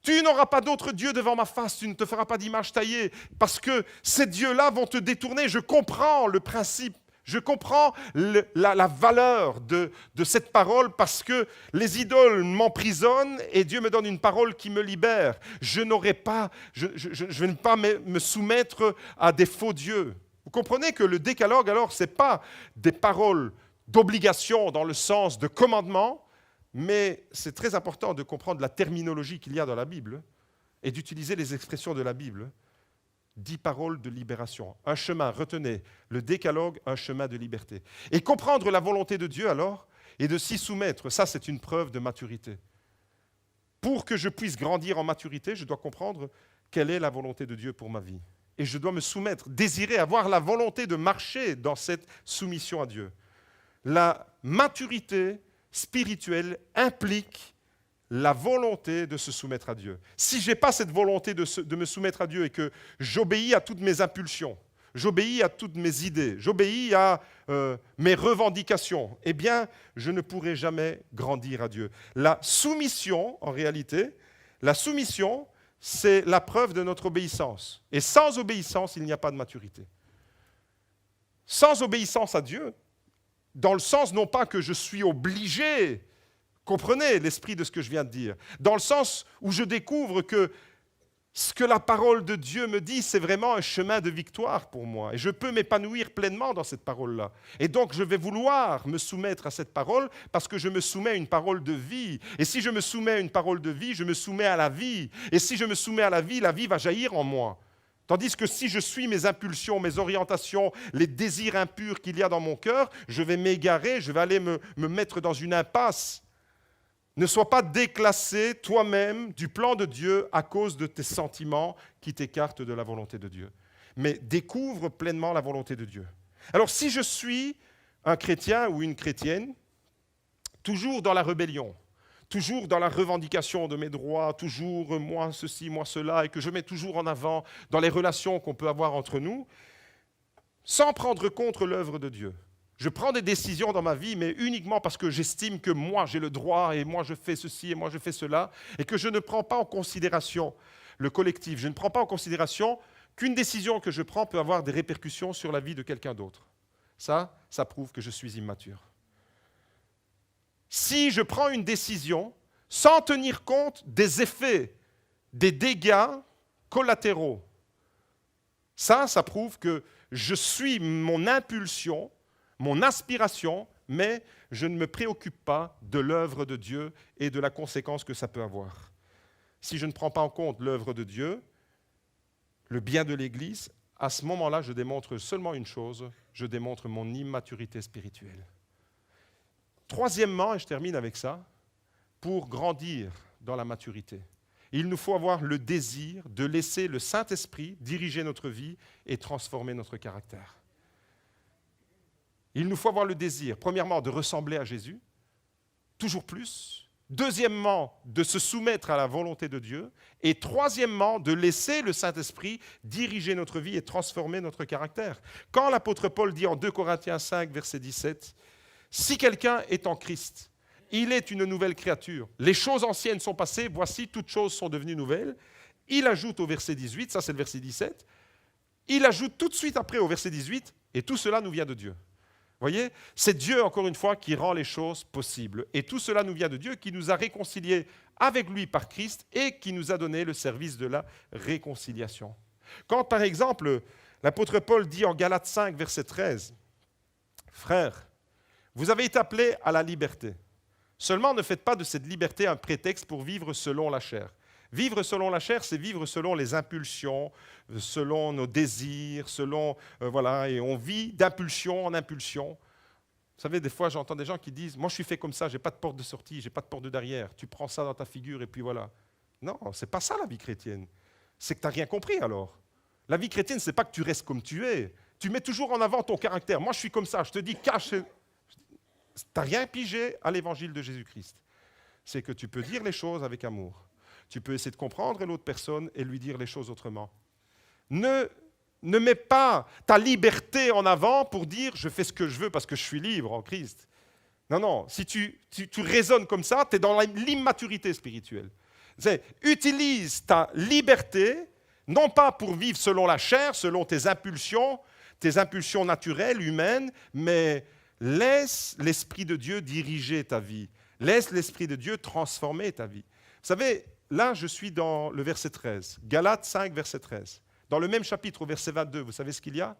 Tu n'auras pas d'autre Dieu devant ma face, tu ne te feras pas d'image taillée, parce que ces dieux-là vont te détourner. Je comprends le principe, je comprends la valeur de cette parole, parce que les idoles m'emprisonnent et Dieu me donne une parole qui me libère. Je ne vais pas me soumettre à des faux dieux. Vous comprenez que le décalogue, alors, ce n'est pas des paroles d'obligation dans le sens de commandement, mais c'est très important de comprendre la terminologie qu'il y a dans la Bible et d'utiliser les expressions de la Bible. 10 paroles de libération. Un chemin, retenez, le décalogue, un chemin de liberté. Et comprendre la volonté de Dieu alors, et de s'y soumettre, ça c'est une preuve de maturité. Pour que je puisse grandir en maturité, je dois comprendre quelle est la volonté de Dieu pour ma vie. Et je dois me soumettre, désirer, avoir la volonté de marcher dans cette soumission à Dieu. La maturité spirituelle implique la volonté de se soumettre à Dieu. Si je n'ai pas cette volonté de me soumettre à Dieu et que j'obéis à toutes mes impulsions, j'obéis à toutes mes idées, j'obéis à mes revendications, eh bien, je ne pourrai jamais grandir à Dieu. La soumission, en réalité, c'est la preuve de notre obéissance. Et sans obéissance, il n'y a pas de maturité. Sans obéissance à Dieu, dans le sens non pas que je suis obligé, comprenez l'esprit de ce que je viens de dire, dans le sens où je découvre que ce que la parole de Dieu me dit, c'est vraiment un chemin de victoire pour moi. Et je peux m'épanouir pleinement dans cette parole-là. Et donc, je vais vouloir me soumettre à cette parole parce que je me soumets à une parole de vie. Et si je me soumets à une parole de vie, je me soumets à la vie. Et si je me soumets à la vie va jaillir en moi. Tandis que si je suis mes impulsions, mes orientations, les désirs impurs qu'il y a dans mon cœur, je vais m'égarer, je vais aller me mettre dans une impasse. Ne sois pas déclassé toi-même du plan de Dieu à cause de tes sentiments qui t'écartent de la volonté de Dieu. Mais découvre pleinement la volonté de Dieu. Alors si je suis un chrétien ou une chrétienne, toujours dans la rébellion, toujours dans la revendication de mes droits, toujours moi ceci, moi cela, et que je mets toujours en avant dans les relations qu'on peut avoir entre nous, sans prendre compte l'œuvre de Dieu. Je prends des décisions dans ma vie, mais uniquement parce que j'estime que moi j'ai le droit, et moi je fais ceci, et moi je fais cela, et que je ne prends pas en considération le collectif. Je ne prends pas en considération qu'une décision que je prends peut avoir des répercussions sur la vie de quelqu'un d'autre. Ça prouve que je suis immature. Si je prends une décision sans tenir compte des effets, des dégâts collatéraux, ça prouve que je suis mon impulsion, mon aspiration, mais je ne me préoccupe pas de l'œuvre de Dieu et de la conséquence que ça peut avoir. Si je ne prends pas en compte l'œuvre de Dieu, le bien de l'Église, à ce moment-là, je démontre seulement une chose, je démontre mon immaturité spirituelle. Troisièmement, et je termine avec ça, pour grandir dans la maturité, il nous faut avoir le désir de laisser le Saint-Esprit diriger notre vie et transformer notre caractère. Il nous faut avoir le désir, premièrement, de ressembler à Jésus, toujours plus. Deuxièmement, de se soumettre à la volonté de Dieu. Et troisièmement, de laisser le Saint-Esprit diriger notre vie et transformer notre caractère. Quand l'apôtre Paul dit en 2 Corinthiens 5, verset 17, « Si quelqu'un est en Christ, il est une nouvelle créature. Les choses anciennes sont passées, voici, toutes choses sont devenues nouvelles. » Il ajoute au verset 18, ça c'est le verset 17, il ajoute tout de suite après au verset 18, « Et tout cela nous vient de Dieu. » Vous voyez, c'est Dieu, encore une fois, qui rend les choses possibles. Et tout cela nous vient de Dieu, qui nous a réconciliés avec lui par Christ et qui nous a donné le service de la réconciliation. Quand, par exemple, l'apôtre Paul dit en Galates 5, verset 13, « Frères, vous avez été appelés à la liberté. Seulement, ne faites pas de cette liberté un prétexte pour vivre selon la chair. » Vivre selon la chair, c'est vivre selon les impulsions, selon nos désirs, et on vit d'impulsion en impulsion. Vous savez, des fois, j'entends des gens qui disent « Moi, je suis fait comme ça, je n'ai pas de porte de sortie, je n'ai pas de porte de derrière. Tu prends ça dans ta figure et puis voilà. » Non, ce n'est pas ça la vie chrétienne. C'est que tu n'as rien compris alors. La vie chrétienne, ce n'est pas que tu restes comme tu es. Tu mets toujours en avant ton caractère. Moi, je suis comme ça, je te dis « Cache ». Tu n'as rien pigé à l'évangile de Jésus-Christ. c'est que tu peux dire les choses avec amour. Tu peux essayer de comprendre l'autre personne et lui dire les choses autrement. Ne mets pas ta liberté en avant pour dire « je fais ce que je veux parce que je suis libre en Christ ». Non, si tu raisonnes comme ça, tu es dans l'immaturité spirituelle. Utilise ta liberté, non pas pour vivre selon la chair, selon tes impulsions naturelles, humaines, mais laisse l'Esprit de Dieu diriger ta vie. Laisse l'Esprit de Dieu transformer ta vie. Vous savez, là, je suis dans le verset 13. Galates 5, verset 13. Dans le même chapitre, au verset 22, vous savez ce qu'il y a?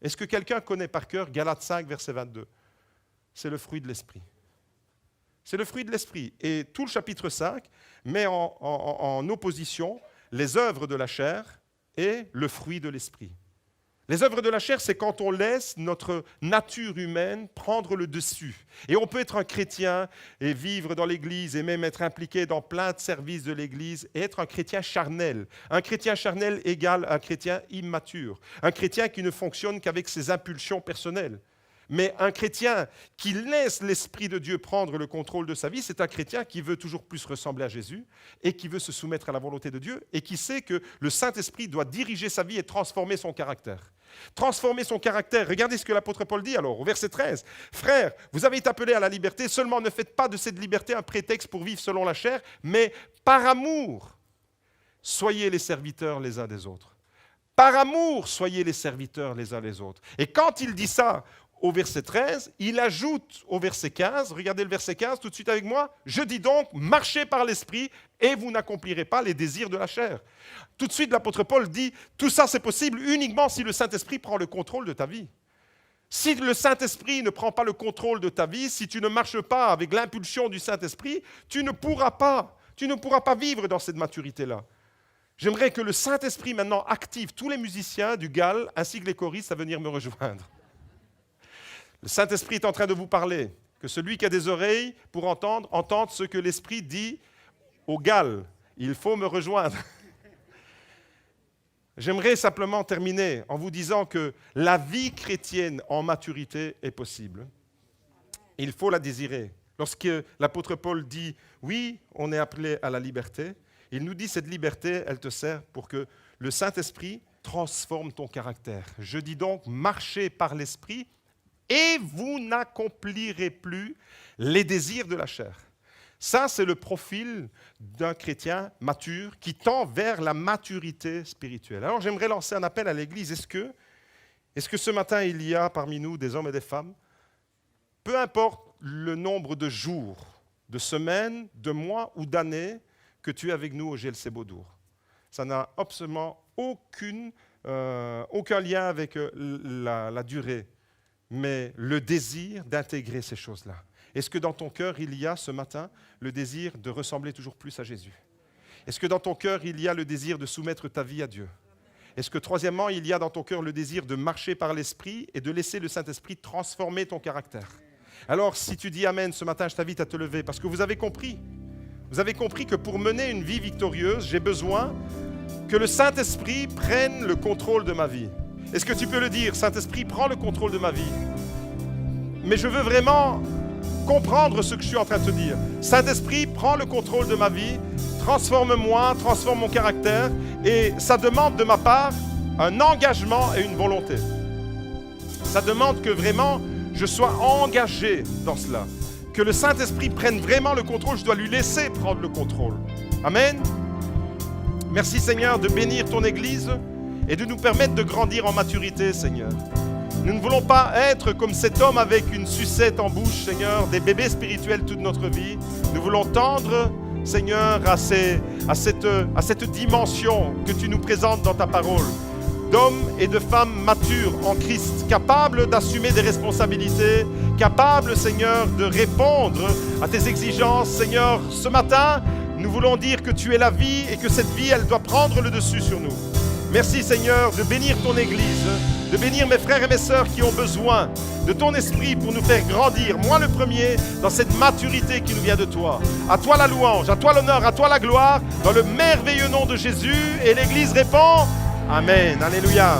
Est-ce que quelqu'un connaît par cœur Galates 5, verset 22? C'est le fruit de l'Esprit. C'est le fruit de l'Esprit. Et tout le chapitre 5 met en opposition les œuvres de la chair et le fruit de l'Esprit. Les œuvres de la chair, c'est quand on laisse notre nature humaine prendre le dessus. Et on peut être un chrétien et vivre dans l'Église et même être impliqué dans plein de services de l'Église et être un chrétien charnel. Un chrétien charnel égale un chrétien immature. Un chrétien qui ne fonctionne qu'avec ses impulsions personnelles. Mais un chrétien qui laisse l'Esprit de Dieu prendre le contrôle de sa vie, c'est un chrétien qui veut toujours plus ressembler à Jésus et qui veut se soumettre à la volonté de Dieu et qui sait que le Saint-Esprit doit diriger sa vie et transformer son caractère. Transformer son caractère. Regardez ce que l'apôtre Paul dit alors, au verset 13. « Frères, vous avez été appelés à la liberté, seulement ne faites pas de cette liberté un prétexte pour vivre selon la chair, mais par amour, soyez les serviteurs les uns des autres. » Par amour, soyez les serviteurs les uns des autres. Et quand il dit ça, au verset 13, il ajoute au verset 15, regardez le verset 15 tout de suite avec moi, « Je dis donc, marchez par l'Esprit et vous n'accomplirez pas les désirs de la chair. » Tout de suite, l'apôtre Paul dit, tout ça c'est possible uniquement si le Saint-Esprit prend le contrôle de ta vie. Si le Saint-Esprit ne prend pas le contrôle de ta vie, si tu ne marches pas avec l'impulsion du Saint-Esprit, tu ne pourras pas vivre dans cette maturité-là. J'aimerais que le Saint-Esprit maintenant active tous les musiciens du GAL ainsi que les choristes à venir me rejoindre. Le Saint-Esprit est en train de vous parler. Que celui qui a des oreilles pour entendre, entende ce que l'Esprit dit au GAL. Il faut me rejoindre. J'aimerais simplement terminer en vous disant que la vie chrétienne en maturité est possible. Il faut la désirer. Lorsque l'apôtre Paul dit « Oui, on est appelé à la liberté », il nous dit cette liberté, elle te sert pour que le Saint-Esprit transforme ton caractère. Je dis donc, marchez par l'Esprit et vous n'accomplirez plus les désirs de la chair. Ça, c'est le profil d'un chrétien mature qui tend vers la maturité spirituelle. Alors, j'aimerais lancer un appel à l'Église. Est-ce que ce matin, il y a parmi nous des hommes et des femmes, peu importe le nombre de jours, de semaines, de mois ou d'années que tu es avec nous au GLC Beaudour? Ça n'a absolument aucun lien avec la durée, mais le désir d'intégrer ces choses-là. Est-ce que dans ton cœur, il y a ce matin le désir de ressembler toujours plus à Jésus? Est-ce que dans ton cœur, il y a le désir de soumettre ta vie à Dieu? Est-ce que troisièmement, il y a dans ton cœur le désir de marcher par l'Esprit et de laisser le Saint-Esprit transformer ton caractère? Alors, si tu dis Amen, ce matin, je t'invite à te lever parce que vous avez compris. Vous avez compris que pour mener une vie victorieuse, j'ai besoin que le Saint-Esprit prenne le contrôle de ma vie. Est-ce que tu peux le dire? Saint-Esprit, prends le contrôle de ma vie. Mais je veux vraiment comprendre ce que je suis en train de te dire. Saint-Esprit, prends le contrôle de ma vie, transforme-moi, transforme mon caractère, et ça demande de ma part un engagement et une volonté. Ça demande que vraiment je sois engagé dans cela. Que le Saint-Esprit prenne vraiment le contrôle, je dois lui laisser prendre le contrôle. Amen. Merci Seigneur de bénir ton Église et de nous permettre de grandir en maturité, Seigneur. Nous ne voulons pas être comme cet homme avec une sucette en bouche, Seigneur, des bébés spirituels toute notre vie. Nous voulons tendre, Seigneur, à cette dimension que tu nous présentes dans ta parole, d'hommes et de femmes matures en Christ, capables d'assumer des responsabilités, capables, Seigneur, de répondre à tes exigences. Seigneur, ce matin, nous voulons dire que tu es la vie et que cette vie, elle doit prendre le dessus sur nous. Merci, Seigneur, de bénir ton Église, de bénir mes frères et mes sœurs qui ont besoin de ton esprit pour nous faire grandir, moi le premier, dans cette maturité qui nous vient de toi. À toi la louange, à toi l'honneur, à toi la gloire, dans le merveilleux nom de Jésus. Et l'Église répond Amen. Alléluia.